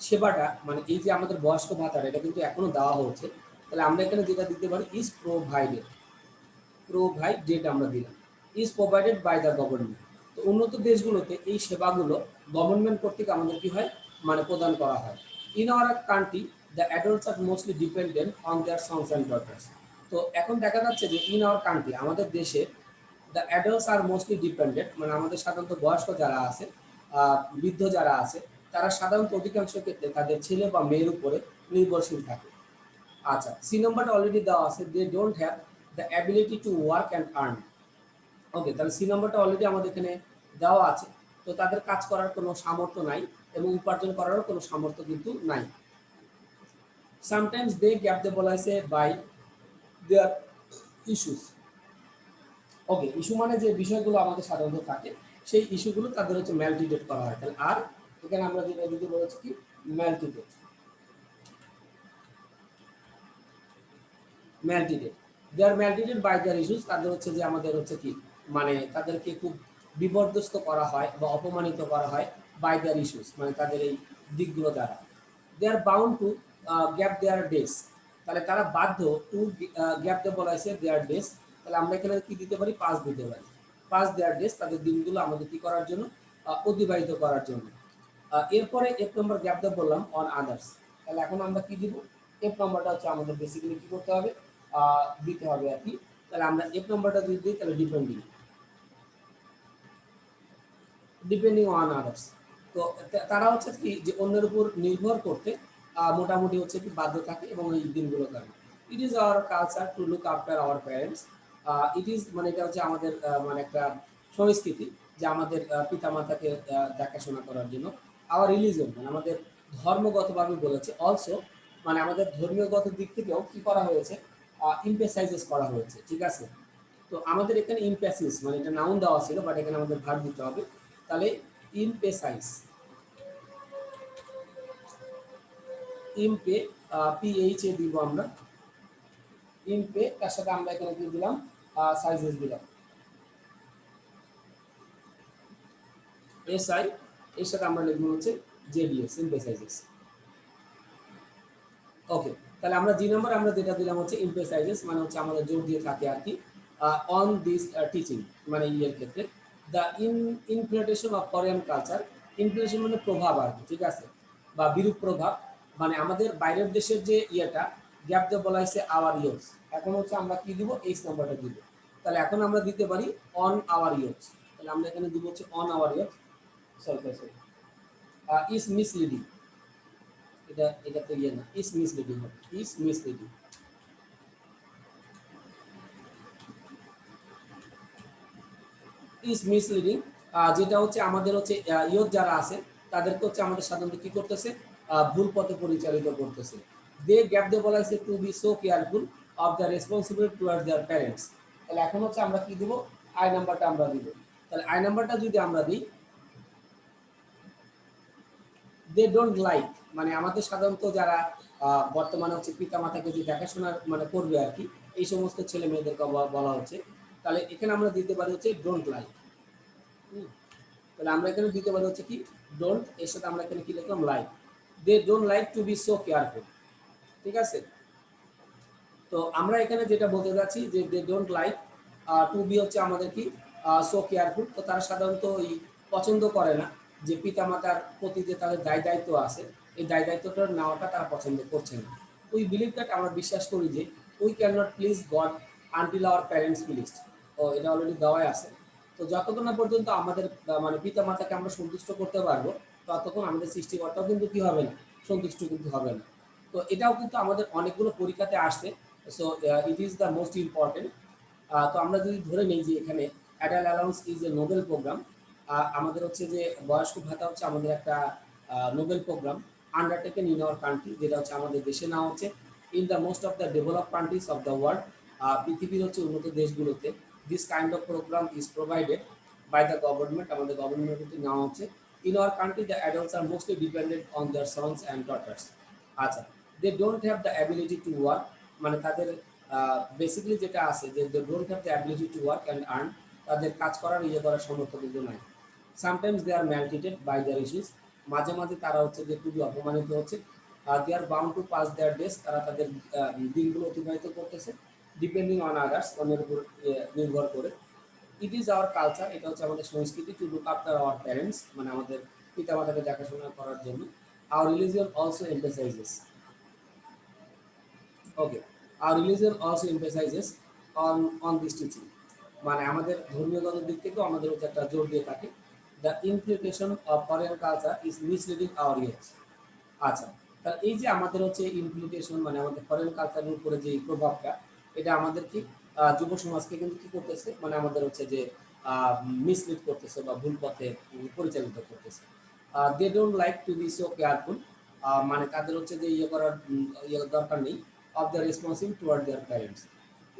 সেবাটা মানে এই যে আমাদের বয়স্ক ভাতাটা এটা কিন্তু এখনো দেওয়া হচ্ছে। তাহলে আমরা এখানে যেটা দিতে পারি ইজ প্রোভাইডেড, প্রোভাইডেড আমরা দিলাম। Is provided by the government. তো উন্নত দেশগুলোতে এই সেবাগুলো গভর্নমেন্ট কর্তৃক আমাদের কি হয় মানে প্রদান করা হয়। In our country the adults are mostly dependent on their sons and daughters. তো এখন দেখা যাচ্ছে যে ইন আওয়ার কান্ট্রি আমাদের দেশে the adults are mostly dependent, মানে আমাদের সাধারণত বয়স্ক যারা আছে বৃদ্ধ যারা আছে তারা সাধারণত অধিকাংশ ক্ষেত্রে তাদের ছেলে বা মেয়ের উপরে নির্ভরশীল থাকে। আচ্ছা, সি নাম্বারটা অলরেডি দেওয়া আছে, they don't have the ability to work and earn. Okay, তাহলে সি নাম্বারটা অলরেডি আমাদের এখানে দেওয়া আছে। তো তাদের কাজ করার কোনো সামর্থ্য নাই এবং উপার্জন করারও কোনো সামর্থ্য কিন্তু নাই। সামটাইমস দে গ্যাপ দে বলা হয়েছে by their issues. Okay, issue মানে যে বিষয়গুলো আমাদের সাধারণত থাকে সেই ইস্যুগুলো তাদের হচ্ছে ম্যালটিটেট করা হয়। তাহলে আর এখানে আমরা যেটা যদি বলেছি কি ম্যালটিটেট, ম্যালটিটেট দে আর ম্যালটিটেড বাই দেয়ার ইস্যুস, তাদের হচ্ছে যে আমাদের হচ্ছে কি মানে তাদেরকে খুব বিপর্যস্ত করা হয় বা অপমানিত করা হয় বাই দেয়ার ইস্যুস, মানে তাদের এই দিকগুলো দ্বারা। দে আর বাউন্ড টু গ্যাপ দেয়ার ডেস, তাহলে তারা বাধ্য টু গ্যাপ দে বলা হয়েছে দেয়ার ডেস, তাহলে আমরা এখানে কি দিতে পারি পাস দিতে পারি, পাস দেয়ার ডেস তাদের দিনগুলো আমাদের কি করার জন্য অতিবাহিত করার জন্য। এরপরে এফ নম্বর গ্যাপ দে বললাম অন আদার্স, তাহলে এখন আমরা কি দিব এফ নম্বরটা হচ্ছে আমাদের বেসিক্যালি কি করতে হবে দিতে হবে আর কি। তাহলে আমরা এফ নম্বরটা যদি দিই তাহলে ডিপেন্ডিং, ডিপেন্ডিং অন আদার্স, তো তারা হচ্ছে কি যে অন্যের উপর নির্ভর করতে মোটামুটি হচ্ছে কি বাধ্য থাকে এবং এই দিনগুলো থাকে। It is our culture two look after our parents, it is মানে এটা হচ্ছে আমাদের মানে একটা সংস্কৃতি যে আমাদের পিতামাতাকে দেখাশোনা করার জন্য। আওয়ার রিলিজন মানে আমাদের ধর্মগতভাবে বলেছে, অলসো মানে আমাদের ধর্মীয়গত দিক থেকেও কি করা হয়েছে ইমপেসাইজেস করা হয়েছে, ঠিক আছে। তো আমাদের এখানে ইমপ্যাসিস মানে এটা নাউন দেওয়া ছিল, বাট এখানে আমাদের ভার্ব দিতে হবে। তাহলে ইমপেসাইজ, ইমপে পিএইচ এ দিব আমরা, ইমপে তার সাথে আমরা এখানে কি দিলাম সাইজেস দিলাম এসআই, এর সাথে আমরা লিখবো হচ্ছে জেডিএস ইমপেসাইজেস। ওকে, তাহলে আমরা জি নাম্বার আমরা যেটা দিলাম হচ্ছে ইমপেসাইজেস মানে হচ্ছে আমাদের জোর দিয়ে থাকে আর কি অন দিস টিচিং, মানে ইয়ের ক্ষেত্রে the inflation of foreign culture, inflation মানে প্রভাব আর কি, ঠিক আছে, বা বিরূপ প্রভাব, মানে আমাদের বাইরের দেশের যে ইয়েটা গ্যাপ দিয়ে বলা হয়েছে আওয়ার ইয়র্স, এখন হচ্ছে আমরা কি দিব এইচ নাম্বারটা দিব। তাহলে এখন আমরা দিতে পারি অন আওয়ার ইয়র্স, তাহলে আমরা এখানে দিব হচ্ছে on our years, sorry sorry is misleading, এটা তো ইয়ে না, ইজ মিসলিডিং হবে, ইজ মিসলিডিং, ইজ মিসলিডিং যেটা হচ্ছে আমাদের হচ্ছে ইয়ত যারা আছে তাদেরকে হচ্ছে আমাদের সাধারণত কি করতেছে ভুল পথে পরিচালিত করতেছে। দে গ্যাপ দে বলা হয়েছে to be so careful of the responsibility towards their parents, তাহলে এখন হচ্ছে আমরা কি দিব আই নাম্বারটা আমরা দিব। তাহলে আই নাম্বারটা যদি আমরা দিই দে ডোন্ট লাইক, মানে আমাদের সাধারণত যারা বর্তমানে হচ্ছে পিতা মাতাকে যে দেখাশোনা মানে করবে আর কি এই সমস্ত ছেলে মেয়েদেরকে বলা হচ্ছে। তাহলে এখানে আমরা দিতে পারি হচ্ছে ডোন্ট লাইক, তাহলে আমরা এখানে দিতে পারি হচ্ছে কি ডোন্ট, এর সাথে আমরা এখানে কি লিখলাম like, they don't like to be so careful, ঠিক আছে। তো আমরা এখানে যেটা বলতে যাচ্ছি যে they don't like to be হচ্ছে আমাদের কি সো কেয়ারফুল, তো তারা সাধারণত এই পছন্দ করে না যে পিতামাতার প্রতি যে তাদের দায় দায়িত্ব আছে এই দায় দায়িত্বটা নেওয়াটা তারা পছন্দ করছে না। উই বিলিভ দ্যাট, আমরা বিশ্বাস করি যে we can not please God until our parents please, ও এটা অলরেডি দেওয়াই আছে। তো যতক্ষণ না পর্যন্ত আমাদের মানে পিতা মাতাকে আমরা সন্তুষ্ট করতে পারবো ততক্ষণ আমাদের সৃষ্টিকর্তাও কিন্তু কি হবে না সন্তুষ্ট কিন্তু হবে না। তো এটাও কিন্তু আমাদের অনেকগুলো পরীক্ষাতে আসছে, so it is the most important. তো আমরা যদি ধরে নিই যে এখানে adult allowance is a noble program, আমাদের হচ্ছে যে বয়স্ক ভাতা হচ্ছে আমাদের একটা noble program undertaken in our country, যেটা হচ্ছে আমাদের দেশে নেওয়া হচ্ছে in the most of the develop countries of the world, পৃথিবীর হচ্ছে উন্নত দেশগুলোতে this kind of program is provided by the government, আমাদের গভর্নমেন্ট কিন্তু নেওয়া হচ্ছে। In our country the adults are mostly dependent on their sons and daughters. আচ্ছা, they don't have the ability to work, মানে তাদের বেসিক্যালি যেটা আছে যে they don't have the ability to work and earn, তাদের কাজ করার ইয়ে করার সামর্থ্য কিন্তু নাই। Sometimes they are maltreated by their issues, মাঝে মাঝে তারা হচ্ছে যে খুবই অপমানিত হচ্ছে। They are bound to pass their days, তারা তাদের দিনগুলো অতিবাহিত করতেছে ডিপেন্ডিং অন আদার্স, অন্যের উপর নির্ভর করে। ইট ইজ আওয়ার কালচার, এটা হচ্ছে আমাদের সংস্কৃতি to look after our parents, মানে আমাদের পিতামাতাকে দেখাশোনা করার জন্য। Our religion also emphasizes, okay, আর religion also emphasizes on this teaching, মানে আমাদের ধর্মীয়গত দিক থেকেও আমাদের হচ্ছে একটা জোর দিয়ে থাকে। The implication of foreign culture is misleading our years. আচ্ছা, তাহলে এই যে আমাদের হচ্ছে ইমপ্লিকেশন মানে আমাদের ফরেন কালচারের উপরে যে প্রভাবটা এটা আমাদের কি যুব সমাজকে কিন্তু কি করতেছে মানে আমাদের হচ্ছে যে মিসলিড করতেছে বা ভুল পথে পরিচালিত করতেছে। They don't like to be so careful, মানে তাদের হচ্ছে যে ইয়ে করার ইয়ে দরকার নেই of the responsible toward their parents.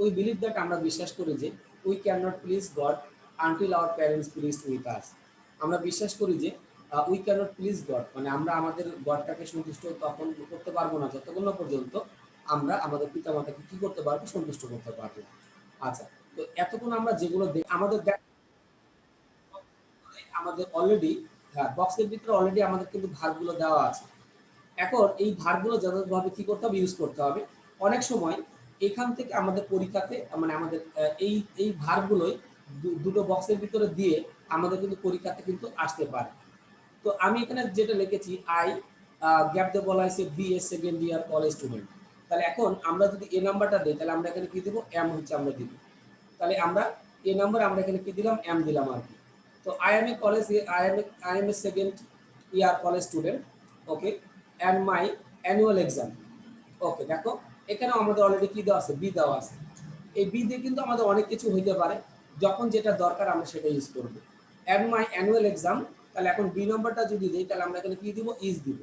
We believe that, আমরা বিশ্বাস করি যে we can not please God until our parents pleased with us. আমরা বিশ্বাস করি যে উই ক্যানট প্লিজ গড, মানে আমরা আমাদের গডটাকে সন্তুষ্ট তখন করতে পারবো না যতক্ষণ না পর্যন্ত আমরা আমাদের পিতামাতাকে কি করতে পারবো, সন্তুষ্ট করতে পারবো। আচ্ছা, তো এতক্ষণ আমরা যেগুলো আমাদের আমাদের অলরেডি, হ্যাঁ, বক্সের ভিতরে অলরেডি আমাদের কিন্তু ভাগগুলো দেওয়া আছে। এখন এই ভারগুলো যথাযথভাবে কি করতে হবে, ইউজ করতে হবে। অনেক সময় এখান থেকে আমাদের পরীক্ষাতে মানে আমাদের এই এই ভারগুলোই দুটো বক্সের ভিতরে দিয়ে আমাদের কিন্তু পরীক্ষাতে কিন্তু আসতে পারে। তো আমি এখানে যেটা লিখেছি, আই গ্যাপ দিয়ে বলা হয়েছে B A second year college student. তাহলে এখন আমরা যদি এ নাম্বারটা দিই তাহলে আমরা এখানে কি দিব, এম হচ্ছে আমরা দিব। তাহলে আমরা এ নাম্বার আমরা এখানে কি দিলাম, এম দিলাম আর কি। তো I am a second year college student, okay, and my annual exam. Okay, দেখো এখানেও আমাদের অলরেডি কি দেওয়া আছে, বি দেওয়া আছে। এই বি দিয়ে কিন্তু আমাদের অনেক কিছু হইতে পারে, যখন যেটা দরকার আমরা সেটা ইউজ করব। অ্যান্ড মাই অ্যানুয়াল এক্সাম, তাহলে এখন বি নাম্বারটা যদি দিই তাহলে আমরা এখানে কি দিব, ইজ দিব।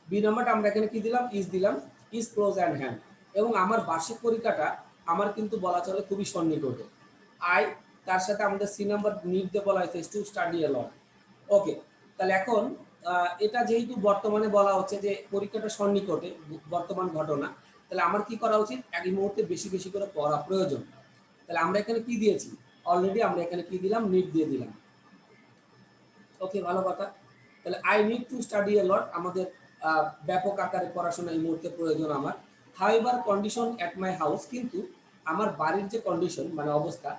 বি নাম্বারটা আমরা এখানে কি দিলাম, ইজ দিলাম, ইজ ক্লোজ অ্যান্ড হ্যান্ড। এবং আমার বার্ষিক পরীক্ষাটা আমার কিন্তু বলা চলে খুবই সন্নিকটে। আই, তার সাথে আমাদের সি নাম্বার নিড দিয়ে বলা হয়েছে টু স্টাডি এ লট। ওকে, তাহলে এখন এটা যেহেতু বর্তমানে বলা হচ্ছে যে পরীক্ষাটা সন্নিকটে, বর্তমান ঘটনা, তাহলে আমার কি করা উচিত, এই মুহূর্তে বেশি বেশি করে পড়া প্রয়োজন। তাহলে আমরা এখানে কি দিয়েছি, অলরেডি আমরা এখানে কি দিলাম, নিড দিয়ে দিলাম। ওকে, ভালো কথা। তাহলে I need to study a লট, আমাদের ব্যাপক আকারে পড়াশোনা এই মুহূর্তে প্রয়োজন আমার। However condition at my house, কিন্তু আমার বাড়ির যে কন্ডিশন মানে অবস্থা,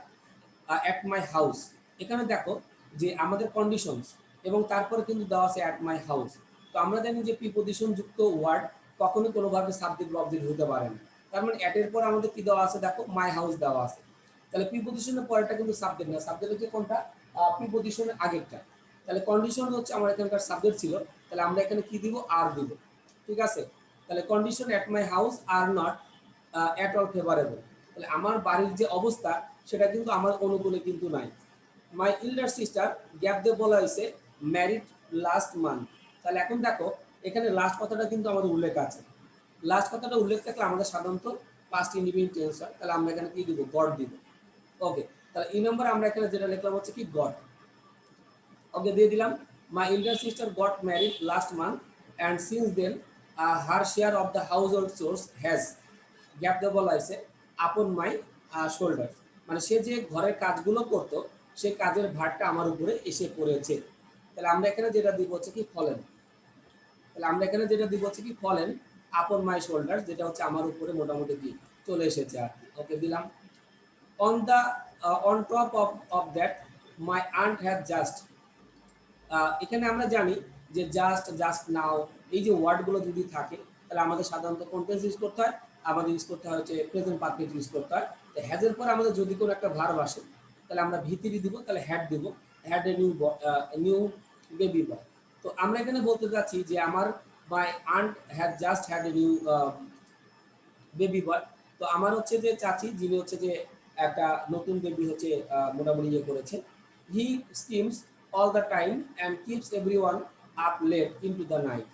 অ্যাট মাই হাউস, এখানে দেখো যে আমাদের কন্ডিশনস এবং তারপরে কিন্তু দেওয়া আছে অ্যাট মাই হাউস। তো আমরা জানি যে প্রিপজিশন যুক্ত ওয়ার্ড কখনোই কোনোভাবে সাবজেক্ট অবজেক্ট হতে পারে না। তার মানে অ্যাট এর পর আমাদের কি দেওয়া আছে, দেখো মাই হাউস দেওয়া আছে। তাহলে প্রিপজিশনের পরেরটা কিন্তু সাবজেক্ট না, সাবজেক্ট হচ্ছে কোনটা, প্রিপজিশনের আগেরটা। তাহলে কন্ডিশন হচ্ছে আমার এখানকার সাবজেক্ট ছিল, তাহলে আমরা এখানে কি দিব, আর দিব। ঠিক আছে, তাহলে condition at my house are not at all favourable, তাহলে আমার বাড়ির যে অবস্থা সেটা কিন্তু আমার অনুকূলে কিন্তু নাই। মাই ইল্ডার সিস্টার, গ্যাপ দিয়ে বলা হয়েছে ম্যারিড লাস্ট মান্থ। তাহলে এখন দেখো এখানে লাস্ট কথাটা কিন্তু আমাদের উল্লেখ আছে। লাস্ট কথাটা উল্লেখ থাকলে আমাদের সাধারণত পাস্ট ইন্ডিপেন্ডেন্ট টেন্স হয়, তাহলে আমরা এখানে কি দিব, গড দিব। ওকে, তাহলে এই নাম্বার আমরা এখানে যেটা লিখলাম হচ্ছে কি, গড। ওকে, দিয়ে দিলাম। My elder sister got married last month and since then her share of the household chores has, gap দিয়ে বলা হয়েছে, আপন মাই শোল্ডার, মানে সে যে ঘরের কাজগুলো করতো সেই কাজের ভারটা আমার উপরে এসে পড়েছে। তাহলে আমরা এখানে যেটা দিব হচ্ছে কি, ফলেন। তাহলে আমরা এখানে যেটা দিব হচ্ছে কি, ফলেন আপন মাই শোল্ডার, যেটা হচ্ছে আমার উপরে মোটামুটি কি চলে এসেছে আর কি। ওকে, দিলাম। On the on top of that my aunt has just, এখানে আমরা জানি যে জাস্ট, জাস্ট নাও, এই যে ওয়ার্ডগুলো যদি থাকে তাহলে আমাদের সাধারণত কোন টেন্স ইউজ করতে হয়, আমাদের ইউজ করতে হয় হচ্ছে প্রেজেন্ট পারফেক্ট ইউজ করতে হয়। তো হ্যাজের পর আমাদের যদি কোনো একটা ভার্ব আসে তাহলে আমরা ভিতরি দিব, তাহলে হ্যাড দিব, had a new baby boy. তো আমরা এখানে বলতে চাচ্ছি যে আমার my aunt had just had a new baby boy. তো আমার হচ্ছে যে চাচি, যিনি হচ্ছে যে একটা নতুন বেবি হচ্ছে মোটামুটি ইয়ে করেছে। He screams all the time and keeps everyone up late into the night.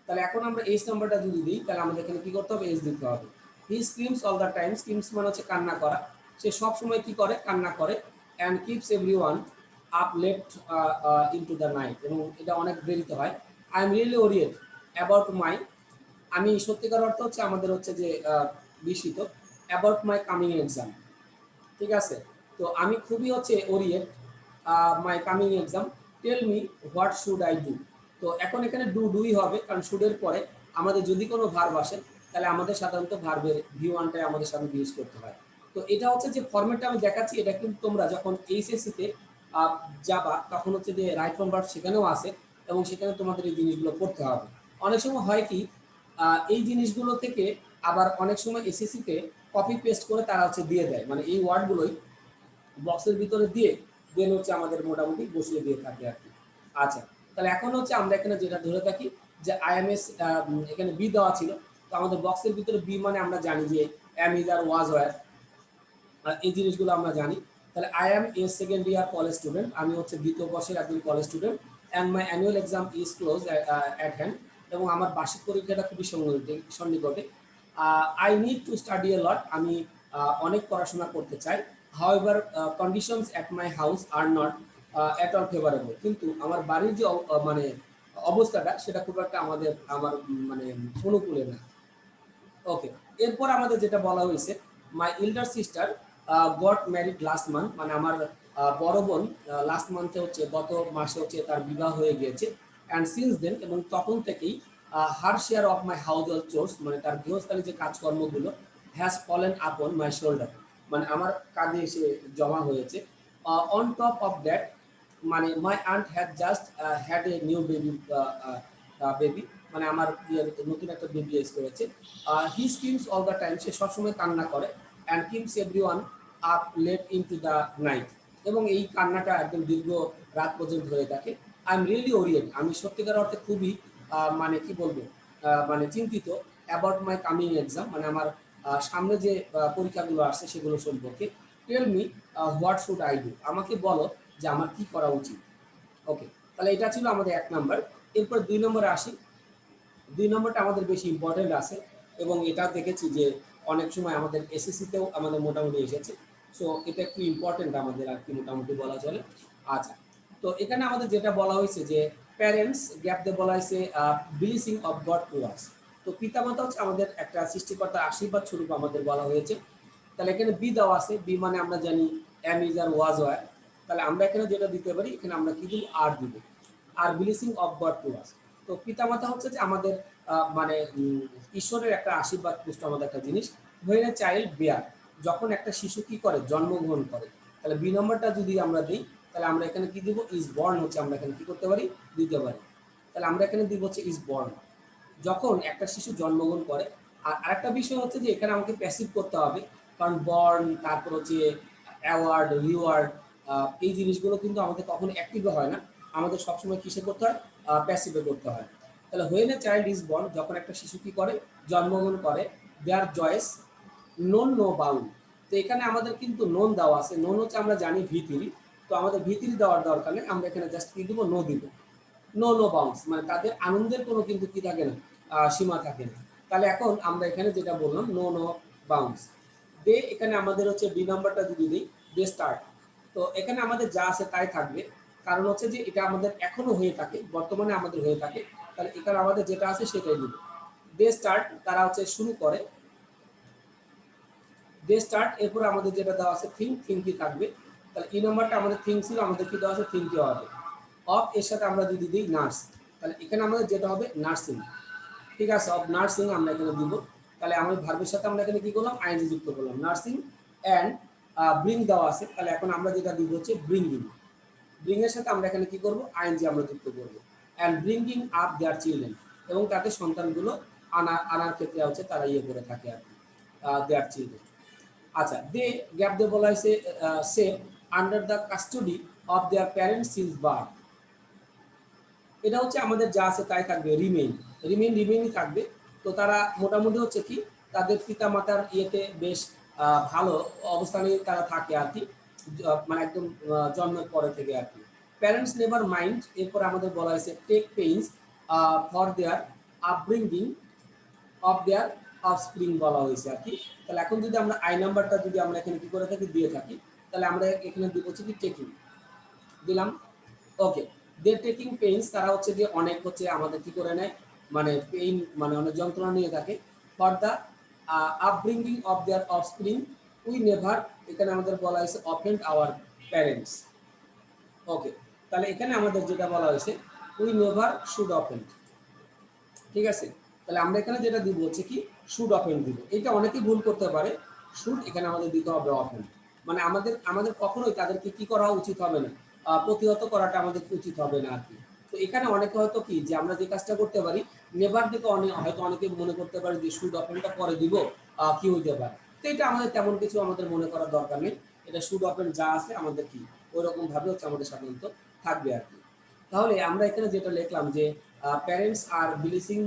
তাহলে এখন আমরা এইচ নাম্বারটা যদি দিই তাহলে আমাদের এখানে কি করতে হবে, এইচ দিতে হবে। He screams all the time, screams মানে হচ্ছে কান্না করা, সে সব সময় কি করে, কান্না করে। And keeps everyone up late into the night, এবং এটা অনেক দেরিতে হয়। I am really worried about my, আমি সত্যিকার অর্থ হচ্ছে আমাদের হচ্ছে যে বিস্মিত, অ্যাবাউট মাই কামিং এক্সাম। ঠিক আছে, তো আমি খুবই হচ্ছে orient my coming exam, tell me what should I do. তো এখন এখানে ডুই হবে, কারণ শুডের পরে আমাদের যদি কোনো ভার্ব আসে তাহলে আমাদের সাধারণত ভার্বের ভি ওয়ানটাই আমাদের সাথে ইউজ করতে হয়। তো এটা হচ্ছে যে ফর্মেটটা আমি দেখাচ্ছি, এটা কিন্তু তোমরা যখন এইচএসসিতে যাবা তখন হচ্ছে যে রাইট ফ্রম ভার্ব সেখানেও আসে, এবং সেখানে তোমাদের এই জিনিসগুলো পড়তে হবে। অনেক সময় হয় কি, এই জিনিসগুলো থেকে আবার অনেক সময় এসএসসিতে কপি পেস্ট করে তারা হচ্ছে দিয়ে দেয়, মানে এই ওয়ার্ডগুলোই বক্সের ভিতরে দিয়ে দেন হচ্ছে আমাদের মোটামুটি বসিয়ে দিয়ে থাকে আর কি। আচ্ছা, তাহলে এখন হচ্ছে আমরা এখানে যেটা ধরে থাকি যে আইএমএস, এখানে বি দেওয়া ছিল, তো আমাদের বক্সের ভিতরে বি মানে আমরা জানি যে am is are was were, এই জিনিসগুলো আমরা জানি। তাহলে I am a second year college student, আমি হচ্ছে দ্বিতীয় বর্ষের একজন college student. And my annual exam is close at hand, এবং আমার বার্ষিক পরীক্ষাটা খুবই সন্নিকটে। I need to study a lot, আমি অনেক পড়াশোনা করতে চাই। However conditions at my house are not at all favourable, কিন্তু আমার বাড়ির যে মানে অবস্থাটা সেটা খুব একটা আমার মানে অনুকূলে না। ওকে, এরপর আমাদের যেটা বলা হয়েছে, my elder sister got married last month, মানে আমার বড় বোন লাস্ট মান্থে হচ্ছে গত মাসে হচ্ছে তার বিবাহ হয়ে গিয়েছে। অ্যান্ড সিন্স দেন, এবং তখন থেকেই her share of my household chores, মানে তার গৃহস্থালী যে কাজকর্মগুলো হ্যাজ ফলেন আপন মাই শোল্ডার, মানে আমার কাঁধে এসে জমা হয়েছে। অন টপ অফ দ্যাট, মানে my aunt had just had a new baby, মানে আমার নতুন একটা বেবি এস করেছে। He screams all the time, সে সবসময় কান্না করে। And keeps everyone up late into the night, এবং এই কান্নাটা একদম দীর্ঘ রাত পর্যন্ত হয়ে থাকে। আই এম রিয়েলি ওরিয়েন্ট, আমি সত্যিকার অর্থে খুবই মানে কি বলবো, মানে চিন্তিত অ্যাবাউট মাই কামিং এক্সাম, মানে আমার সামনে যে পরীক্ষাগুলো আসছে সেগুলো সম্পর্কে। Tell me what should I do, আমাকে বলো যে আমার কি করা উচিত। ওকে, তাহলে এটা ছিল আমাদের 1 নাম্বার। এরপর 2 নম্বরে আসি। 2 নম্বরটা আমাদের বেশি ইম্পর্টেন্ট আছে, এবং এটা দেখেছি যে অনেক সময় আমাদের এসএসসিতেও আমাদের মোটামুটি এসেছে। সো এটা একটু ইম্পর্টেন্ট আমাদের আর কি মোটামুটি বলা চলে। আচ্ছা, তো এখানে আমাদের যেটা বলা হয়েছে যে প্যারেন্টস গ্যাপ দিয়ে বলা হয়েছে blessing of God to us. তো পিতামাতা হচ্ছে আমাদের একটা সৃষ্টিকর্তার আশীর্বাদ স্বরূপ আমাদের বলা হয়েছে। তাহলে এখানে বি দেওয়া আছে, বি মানে আমরা জানি am is are was were. তাহলে আমরা এখানে যেটা দিতে পারি, এখানে আমরা কি দিব, আর দিব, আর blessing of God to us. তো পিতামাতা হচ্ছে যে আমাদের মানে ঈশ্বরের একটা আশীর্বাদ পুষ্ট আমাদের একটা জিনিস। হোয়েন এ চাইল্ড বেয়ার, যখন একটা শিশু কি করে, জন্মগ্রহণ করে। তাহলে বি নম্বরটা যদি আমরা দিই, তাহলে আমরা এখানে কি দিব, ইজ বর্ন হচ্ছে আমরা এখানে কি করতে পারি, দিতে পারি। তাহলে আমরা এখানে দিব হচ্ছে ইজ বর্ন, যখন একটা শিশু জন্মগ্রহণ করে। আর আরেকটা বিষয় হচ্ছে যে এখানে আমাকে প্যাসিভ করতে হবে, কারণ বর্ন, তারপর হচ্ছে অ্যাওয়ার্ড, রিওয়ার্ড, এই জিনিসগুলো কিন্তু আমাদের কখনো অ্যাক্টিভে হয় না, আমাদের সবসময় কিসে করতে হয়, প্যাসিভে করতে হয়। তাহলে when a child is born, যখন একটা শিশু কি করে, জন্মগ্রহণ করে, দেয়ার জয়েস নোন নো বাউন্ড। তো এখানে আমাদের কিন্তু নোন দেওয়া আছে, নোন হচ্ছে আমরা জানি ভিতরি, তো আমাদের ভিতরি দেওয়ার দরকার নেই, আমরা এখানে জাস্ট কি দিব, নো দিব। নো নো বাউন্ডস, মানে তাদের আনন্দের কোনো কিন্তু কি থাকে না, সীমা থাকে না। তাহলে এখন আমরা এখানে যেটা বললাম নো নো বাউন্ডস। দে, এখানে আমাদের হচ্ছে বি নাম্বারটা যদি দিই, দে স্টার্ট। তো এখানে আমাদের যা আছে তাই থাকবে, কারণ হচ্ছে যে এটা আমাদের এখনো হয়ে থাকে, বর্তমানে আমাদের হয়ে থাকে। তাহলে এখানে আমাদের যেটা আছে সেটাই দিব। দে স্টার্ট, তারা হচ্ছে শুরু করে। দে স্টার্ট, এরপর আমাদের যেটা দেওয়া আছে থিঙ্ক, থিঙ্কই থাকবে। তাহলে ই নাম্বারটা আমাদের থিঙ্ক ছিল, আমাদের কি দেওয়া আছে, থিঙ্কই হবে। অফ এর সাথে আমরা যদি দিই নার্স, তাহলে এখানে আমাদের যেটা হবে নার্সিং। ঠিক আছে, অফ নার্সিং আমরা এখানে দিব। তাহলে আমাদের ভার্বের সাথে আমরা এখানে কি করলাম, আইএনজি যুক্ত করলাম, নার্সিং অ্যান্ড ব্রিং দেওয়া আছে। তাহলে এখন আমরা যেটা দিব হচ্ছে ব্রিঙ্গিং। ব্রিং এর সাথে আমরা এখানে কি করব, আইএনজি আমরা যুক্ত করব। And bringing up their children, এবং তাদের সন্তানগুলো আনার ক্ষেত্রে হচ্ছে তারা ইয়ে করে থাকে আর কি, দেয়ার চিলড্রেন। আচ্ছা, দে গ্যাপ দিয়ে বলা হয়েছে save under the custody of their parents since birth. এটা হচ্ছে আমাদের যা আছে তাই থাকবে, রিমেইন, রিমেইনই থাকবে। তো তারা মোটামুটি হচ্ছে কি, তাদের পিতা মাতার ইয়েতে বেশ ভালো অবস্থানে তারা থাকে আর কি, মানে একদম জন্মের পরে থেকে আর কি। প্যারেন্টস নেভার মাইন্ড, এরপর আমাদের বলা হয়েছে take pains for their upbringing of their offspring বলা হয়েছে আর কি। তাহলে এখন যদি আমরা আই নাম্বারটা যদি আমরা এখানে কি করে থাকি, দিয়ে থাকি, তাহলে আমরা এখানে দিব হচ্ছে কি টেকিং, দিলাম। ওকে, দে টেকিং পেইনস, তারা হচ্ছে যে অনেক হচ্ছে আমাদের কি করে নেয়, মানে পেইন মানে অনেক যন্ত্রণা নিয়ে থাকে। For the upbringing of their offspring we never, এখানে আমাদের বলা হয়েছে অফেন্ড আওয়ার প্যারেন্টস। ওকে, তাহলে এখানে আমাদের যেটা বলা হয়েছে উই নেভার শুড অফেন্ড। ঠিক আছে, তাহলে আমরা এখানে যেটা দিব হচ্ছে কি, শুড অফেন্ড দিব। এটা অনেকেই ভুল করতে পারে, শুড এখানে আমাদের দিতে হবে অফেন্ড, মানে আমাদের আমাদের কখনোই তাদেরকে কি করা উচিত হবে না, প্রতিহত করাটা আমাদের উচিত হবে না আর কি। তো এখানে অনেকে হয়তো কি, যে আমরা যে কাজটা করতে পারি, নেভার দিকে হয়তো অনেকে মনে করতে পারে যে শুড অফেন্ডটা পরে দিব, কি হইতে পারে। তো এটা আমাদের তেমন কিছু আমাদের মনে করার দরকার নেই, এটা শুড অফেন্ড যা আছে আমাদের কি ওই রকম ভাবে হচ্ছে আমাদের সাধারণত থাকবে আর কি। তাহলে আমরা এখানে যেটা লিখলাম যে parents are blessing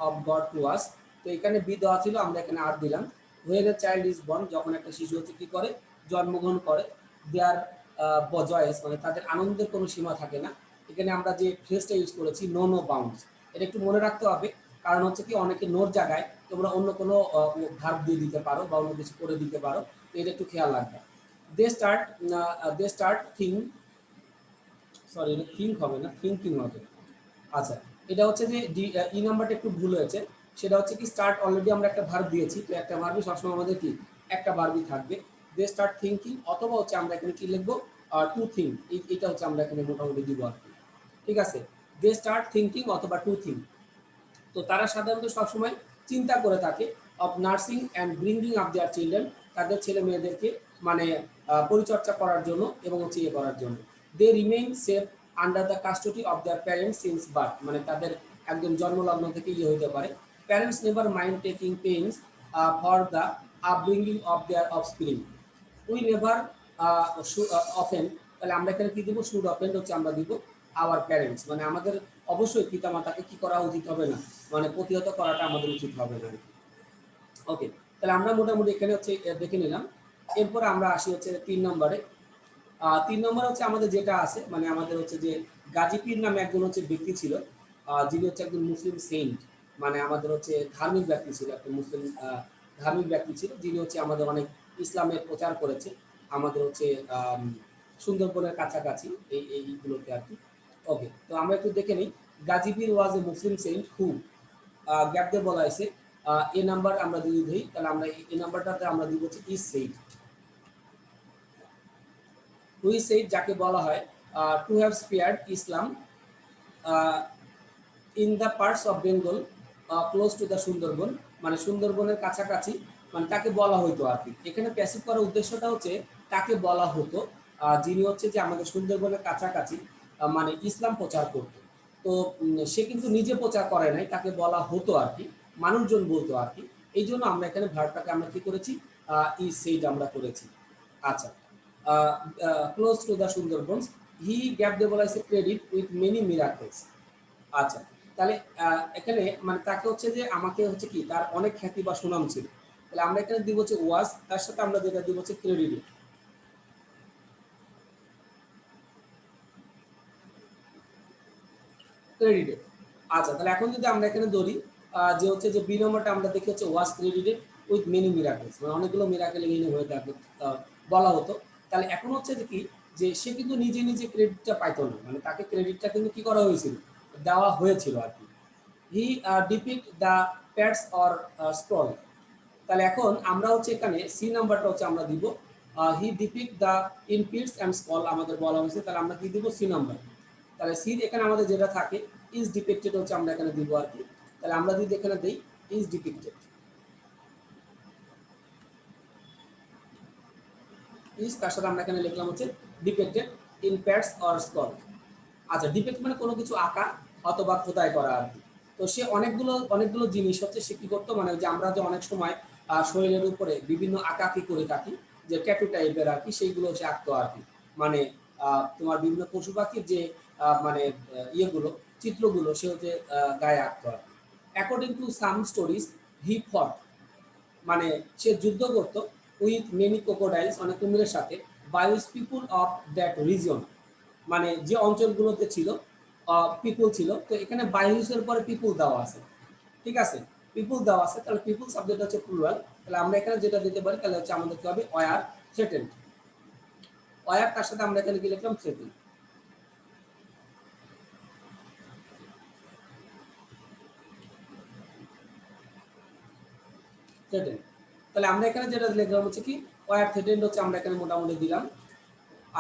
of God to us, তো এখানে বি দেওয়া ছিল, আমরা এখানে আর দিলাম। When a child is born, যখন একটা শিশু হচ্ছে কি করে, জন্মগ্রহণ করে। দেয়ার জয়েস, মানে তাদের আনন্দের কোনো সীমা থাকে না। এখানে আমরা যে ফ্রেজটা ইউজ করেছি নো নো বাউন্ডস, এটা একটু মনে রাখতে হবে, কারণ হচ্ছে কি অনেকে নোর জায়গায় তোমরা অন্য কোনো ভার্ব দিয়ে দিতে পারো বা অন্য কিছু করে দিতে পারো, তো এটা একটু খেয়াল রাখবে। দে স্টার্ট থিঙ্ক, সরি এটা থিঙ্ক হবে না, থিঙ্কিং হবে। আচ্ছা, এটা হচ্ছে যে ই নাম্বারটা একটু ভুল হয়েছে। সেটা হচ্ছে কি স্টার্ট অলরেডি আমরা একটা ভার্ব দিয়েছি, তো একটা ভার্বই সবসময় আমাদের কি একটা ভার্বই থাকবে। দে স্টার্ট থিঙ্কিং, অথবা হচ্ছে আমরা এখানে কি লিখবো টু থিঙ্ক, এটা হচ্ছে আমরা এখানে মোটামুটি দিব আর কি। ঠিক আছে, দে স্টার্ট থিঙ্কিং অথবা টু থিঙ্ক। তো তারা সাধারণত সবসময় চিন্তা করে থাকে of nursing and bringing up their children, তাদের ছেলে মেয়েদেরকে মানে পরিচর্যা করার জন্য এবং হচ্ছে ইয়ে করার জন্য। They remain safe under the custody of their parents since birth, মানে তাদের একদম জন্মলগ্ন থেকে ইয়ে হতে পারে। Parents never mind taking pains for the upbringing of their offspring. We never offend, তাহলে আমরা এখানে কি দিব, শুড অফেন্ড হচ্ছে আমরা দিব আওয়ার প্যারেন্টস, মানে আমাদের অবশ্যই পিতামাতাকে কি করা উচিত হবে না, মানে প্রতিহত করাটা আমাদের উচিত হবে না। ওকে, তাহলে আমরা মোটামুটি এখানে হচ্ছে দেখে নিলাম। এরপর আমরা আসি হচ্ছে 3 নম্বরে। 3 নম্বর হচ্ছে আমাদের যেটা আছে, মানে আমাদের হচ্ছে যে গাজীপীর নামে একজন হচ্ছে ব্যক্তি ছিল, যিনি হচ্ছে একজন মুসলিম সেন্ট, মানে আমাদের হচ্ছে ধার্মিক ব্যক্তি ছিল, একটা মুসলিম ধার্মিক ব্যক্তি ছিল, যিনি হচ্ছে আমাদের অনেক ইসলামের প্রচার করেছে আমাদের হচ্ছে সুন্দরবনের কাছাকাছি এইগুলোতে আর কি। ওকে, তো আমরা একটু দেখে নিই। গাজীপীর ওয়াজ এ মুসলিম সেন্ট হু, গ্যাপ দিয়ে বলা হয়েছে এ নাম্বার আমরা যদি দিই, তাহলে আমরা এই নাম্বারটাতে আমরা দিব হচ্ছে ইজ সেইড। হুই সেইড যাকে বলা হয় to have spared Islam in the parts of Bengal close to the Sundarban, মানে সুন্দরবনের কাছাকাছি, মানে তাকে বলা হতো আর কি। এখানে প্যাসিভ করার উদ্দেশ্যটা হচ্ছে তাকে বলা হতো, যিনি হচ্ছে যে আমাদের সুন্দরবনের কাছাকাছি মানে ইসলাম প্রচার করতো। তো সে কিন্তু নিজে প্রচার করে নাই, তাকে বলা হতো আর কি, মানুষজন বলতো আর কি। এই জন্য আমরা এখানে ভার্বটাকে আমরা কি করেছি, ইজ সেইড আমরা করেছি। আচ্ছা, close to the Sundarbans, he gap দিয়ে বলা হয়েছে ক্রেডিট উইথ মেনি মিরাকলস। আচ্ছা, তাহলে এখানে মানে তাকে হচ্ছে যে আমাকে হচ্ছে কি তার অনেক খ্যাতি বা সুনাম ছিল, তাহলে আমরা এখানে দিব হচ্ছে ওয়াজ, তার সাথে আমরা যেটা দিব হচ্ছে ক্রেডিট, ক্রেডিটেড। আচ্ছা, তাহলে এখন যদি আমরা এখানে ধরি যে হচ্ছে যে বি নম্বরটা আমরা দেখি হচ্ছে ওয়াজ ক্রেডিটেড উইথ মেনি মিরাকলস, মানে অনেকগুলো মিরাকেল এখানে হয়ে থাকে বলা হতো। তাহলে এখন হচ্ছে যে কি, যে সে কিন্তু নিজে নিজে ক্রেডিটটা পাইতো না, মানে তাকে ক্রেডিটটা কিন্তু কি করা হয়েছিল, দেওয়া হয়েছিল আর কি। He depict the pats or scroll, তাহলে এখন আমরা হচ্ছে এখানে সি নাম্বারটা হচ্ছে আমরা দিব he depict the in pits and scroll, আমাদের বলা হয়েছে, তাহলে আমরা কি দিব সি নাম্বার। তাহলে সি এখানে আমাদের যেটা থাকে ইজ ডিপিক্টেড হচ্ছে আমরা এখানে দিব আর কি। তাহলে আমরা যদি এখানে দিই ইজ ডিপিক্টেড, ইজ তার সাথে আমরা এখানে লিখলাম হচ্ছে depicted in pots or skull. আচ্ছা, ডিপিক্ট মানে কোনো কিছু আঁকা অথবা খোদাই করা আর কি। তো সে অনেকগুলো অনেকগুলো জিনিস হচ্ছে সে কি করতো, মানে যে আমরা যে অনেক সময় শরীরের উপরে বিভিন্ন আঁকাকি করে থাকি, যে ট্যাটু টাইপের আর কি, সেইগুলো সে আঁকতো আর কি। মানে তোমার বিভিন্ন পশু পাখির যে মানে ইয়েগুলো চিত্রগুলো সে হচ্ছে গায়ে আঁকতো আর কি। According to some stories he ফট, মানে সে যুদ্ধ করতো উইথ মেনি ক্রোকোডাইলস, মানে কুমিরের সাথে, by which people of that region, মানে যে অঞ্চলগুলোতে ছিল পিপুল ছিল। তো এখানে বাইহুসের পরে পিপুল দেওয়া আছে, ঠিক আছে, পিপুল দেওয়া আছে, তাহলে পিপুল সাবজেক্ট হচ্ছে প্লুরাল। তাহলে আমরা এখানে যেটা দিতে পারি তাহলে হচ্ছে আমাদের কি হবে, ওয়ার থ্রেটেন্ড, ওয়ার তার সাথে আমরা এখানে কি লিখলাম, থ্রেটেন্ড, থ্রেটেন্ড। তাহলে আমরা এখানে যেটা লিখলাম হচ্ছে কি ওয়ার থ্রেটেন্ড হচ্ছে আমরা এখানে মোটামুটি দিলাম।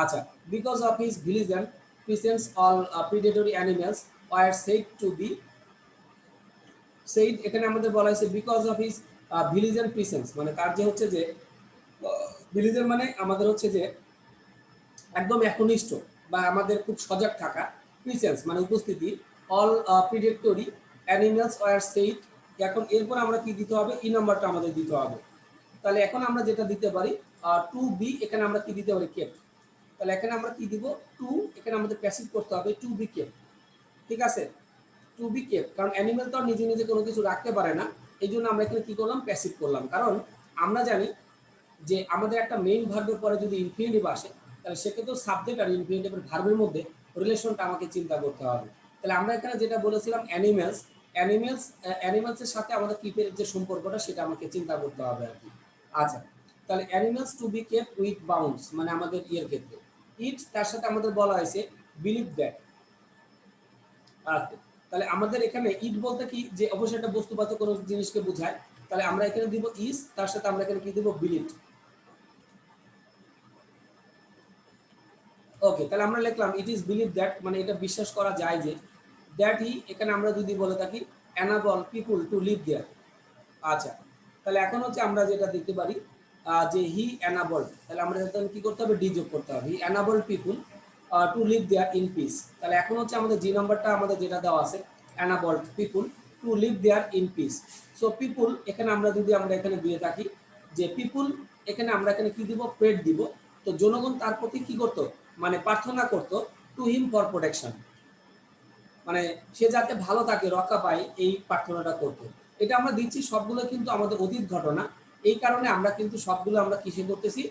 আচ্ছা, because of his vigilant presence all predatory animals were said to be said, এখানে আমাদের বলা হয়েছে because of his vigilant presence, মানে তার যে হচ্ছে যে ভিলিজেন্ট মানে আমাদের হচ্ছে যে একদম একনিষ্ঠ বা আমাদের খুব সজাগ থাকা, প্রিসেন্স মানে উপস্থিতি, all predatory animals were said. এখন এরপর আমরা কি দিতে হবে, ই নাম্বারটা আমাদের দিতে হবে। তাহলে এখন আমরা যেটা দিতে পারি টু বি, এখানে আমরা কি দিতে পারি, কেপ। তাহলে এখানে আমরা কি দিব, টু, এখানে আমাদের প্যাসিভ করতে হবে টু বি কেপ, ঠিক আছে, টু বি কেপ, কারণ অ্যানিমেল তো নিজে নিজে কোনো কিছু রাখতে পারে না। এই জন্য আমরা এখানে কি করলাম, প্যাসিভ করলাম। কারণ আমরা জানি যে আমাদের একটা মেইন ভার্বের পরে যদি ইনফিনিটিভ আসে, তাহলে সেক্ষেত্রে সাবজেক্ট আর ইনফিনিটিভের ভার্বের মধ্যে রিলেশনটা আমাকে চিন্তা করতে হবে। তাহলে আমরা এখানে যেটা বলেছিলাম অ্যানিমেলস, অ্যানিমেলসের সাথে আমাদের কিপের যে সম্পর্কটা সেটা আমাকে চিন্তা করতে হবে আর কি। আচ্ছা, তাহলে animals to be kept with bounds মানে আমাদের ইয়ের ক্ষেত্রে ইট তার সাথে আমাদের বলা হয়েছে বিলিভ দ্যাট। আচ্ছা, তাহলে আমাদের এখানে ইট বলতে কি যে অবশ্যই একটা বস্তুবাচক কোনো জিনিসকে বোঝায়, তাহলে আমরা এখানে দিব ইজ, তার সাথে আমরা এখানে কি দিব বিলিভ। ওকে, তাহলে আমরা লিখলাম ইট ইজ বিলিভ দ্যাট মানে এটা বিশ্বাস করা যায় যে দ্যাট হি এখানে আমরা যদি বলে থাকি এনাবল পিপুল টু লিভ দেয়ার। আচ্ছা, তাহলে এখন হচ্ছে আমরা যেটা দেখতে পারি যে হি এনাবল, তাহলে আমরা এখানে কি করতে হবে ডি যোগ করতে হবে, he enable people to live their in peace. তাহলে এখন হচ্ছে আমাদের জি নাম্বারটা আমাদের যেটা দেওয়া আছে enable people to live their in peace. So people এখানে আমরা যদি আমরা এখানে দিয়ে থাকি যে পিপুল এখানে আমরা এখানে কি দিব প্রেড দিব, তো জনগণ তার প্রতি কি করতো মানে প্রার্থনা করতো টু হিম ফর প্রোটেকশন, মানে সে যাতে ভালো থাকে রক্ষা পায় এই প্রার্থনাটা করতো। এটা আমরা দিচ্ছি সবগুলো কিন্তু আমাদের অতীত ঘটনা, এই কারণে আমরা কিন্তু সবগুলো আমরা কিসে করতেছি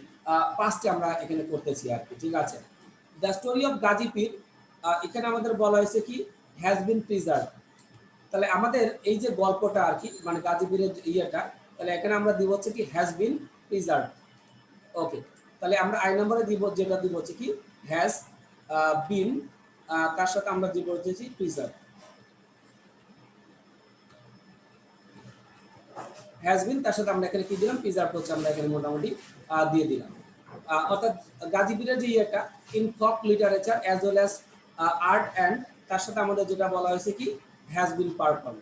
পাস্টে আমরা এখানে করতেছি আর কি। ঠিক আছে, দ্য স্টোরি অফ গাজীপীর এখানে আমাদের বলা হয়েছে কি হ্যাজ বিন প্রিজার্ভ। তাহলে আমাদের এই যে গল্পটা আর কি মানে গাজীপীরের ইয়েটা, তাহলে এখানে আমরা দিব হচ্ছে কি হ্যাজ বিন প্রিজার্ভ। ওকে, তাহলে আমরা আই নম্বরে দিব যেটা দিব হচ্ছে কি হ্যাজ বিন, তার সাথে আমরা দিব হচ্ছে প্রিজার্ভ। হ্যাজ বিন তার সাথে আমরা এখানে কি দিলাম প্রিজার্ভ হচ্ছে আমরা এখানে মোটামুটি দিয়ে দিলাম। অর্থাৎ গাজীপুরের যে ইয়েটা in folk literature as well as art and, তার সাথে আমাদের যেটা বলা হয়েছে কি has been perform.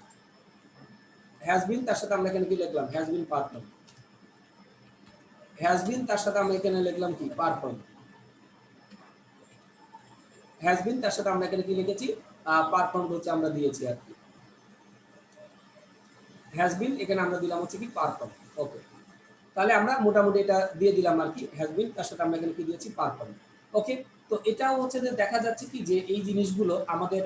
Has been তার সাথে আমরা এখানে কি লিখলাম has been perform. Has been তার সাথে আমরা এখানে লিখলাম কি পারফর্ম। হ্যাজ বিন তার সাথে আমরা এখানে কি লিখেছি পারফর্ম হচ্ছে আমরা দিয়েছি আর কি। হ্যাজ বিন এখানে আমরা দিলাম হচ্ছে কি পারফর্ম। ওকে, তাহলে আমরা মোটামুটি এটা দিয়ে দিলাম আর কি হ্যাজ বিন তার সাথে আমরা এখানে কি দিয়েছি পারফর্ম। ওকে, তো এটাও হচ্ছে যে দেখা যাচ্ছে কি যে এই জিনিসগুলো আমাদের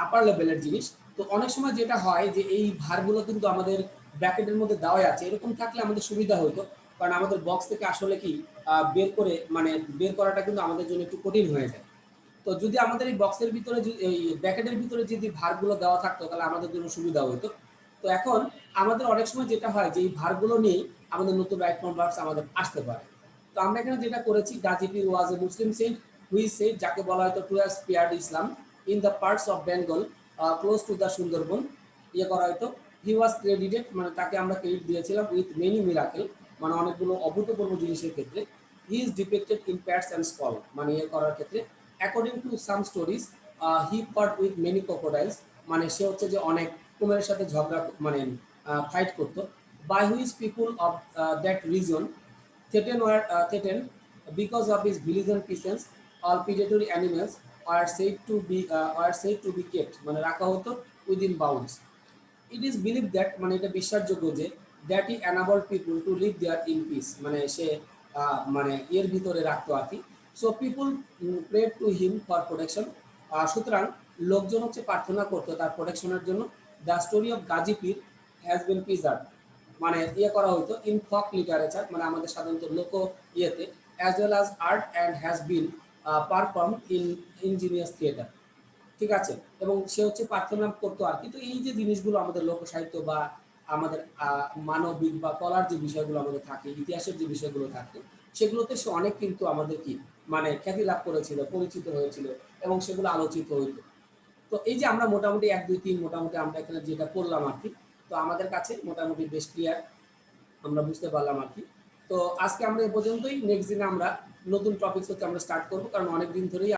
আপার লেভেলের জিনিস। তো অনেক সময় যেটা হয় যে এই ভারগুলো কিন্তু আমাদের ব্র্যাকেটের মধ্যে দেওয়াই আছে, এরকম থাকলে আমাদের সুবিধা হতো, কারণ আমাদের বক্স থেকে আসলে কি বের করে মানে বের করাটা কিন্তু আমাদের জন্য একটু কঠিন হয়ে যায়। তো যদি আমাদের এই বক্সের ভিতরে এই ব্র্যাকেটের ভিতরে যদি ভারগুলো দেওয়া থাকতো তাহলে আমাদের জন্য সুবিধা হতো। তো এখন আমাদের অনেক সময় যেটা হয় যে এই ভারগুলো নিয়ে আমাদের নতুন রাইট ফর্ম ভার্বস আমাদের আসতে পারে। তো আমরা এখানে যেটা করেছি গাজীপুর ওয়াজ এ মুসলিম সেন্ট হুই সেড, যাকে বলা হয়তো to have spared Islam in the parts of Bengal close to the Sundarban, ইয়ে করা হয়তো হি ওয়াজ ক্রেডিটেড মানে তাকে আমরা ক্রেডিট দিয়েছিলাম উইথ মেনি মিরাকেল মানে অনেকগুলো অভূতপূর্ব জিনিসের ক্ষেত্রে। He is depicted in pots and skull মানে ইয়ে করার ক্ষেত্রে। According to some stories he fought with many crocodiles মানে সে হচ্ছে যে অনেক কুমিরের সাথে ঝগড়া মানে ফাইট করতো। By which people of that region threatened because of his vigilant presence all predatory animals are said to be kept মানে রাখা হতো within bounds. It is believed that মানে এটা বিশ্বাসযোগ্য যে that he enabled people to live there in peace মানে সে মানে এর ভিতরে রাখতো আর কি। So people prayed to him for protection, সুতরাং লোকজন হচ্ছে প্রার্থনা করতো তার প্রোটেকশনের জন্য। The story of Ghazi Pir has been preserve মানে ইয়ে করা হতো ইন ফক লিটারেচার মানে আমাদের সাধারণত লোক ইয়েতে as well as art and has been perform in engineers theatre. ঠিক আছে, এবং সে হচ্ছে প্রার্থনা করতো আর কি। তো এই যে জিনিসগুলো আমাদের লোক সাহিত্য বা আমাদের মানবিক বা কলার যে বিষয়গুলো আমাদের থাকে ইতিহাসের যে বিষয়গুলো থাকে সেগুলোতে সে অনেক কিন্তু আমাদের কি মানে খ্যাতি লাভ করেছিল পরিচিত হয়েছিল এবং সেগুলো আলোচিত হইতো। তো এই যে আমরা মোটামুটি 1 2 3 মোটামুটি আমরা এখানে যেটা করলাম আর কি, তো আমাদের কাছে মোটামুটি বেশ ক্লিয়ার আমরা বুঝতে পারলাম আর কি। তো আজকে আমরা এ পর্যন্তই, নেক্সট দিনে আমরা নতুন টপিকস হচ্ছে আমরা স্টার্ট করবো, কারণ অনেক দিন ধরেই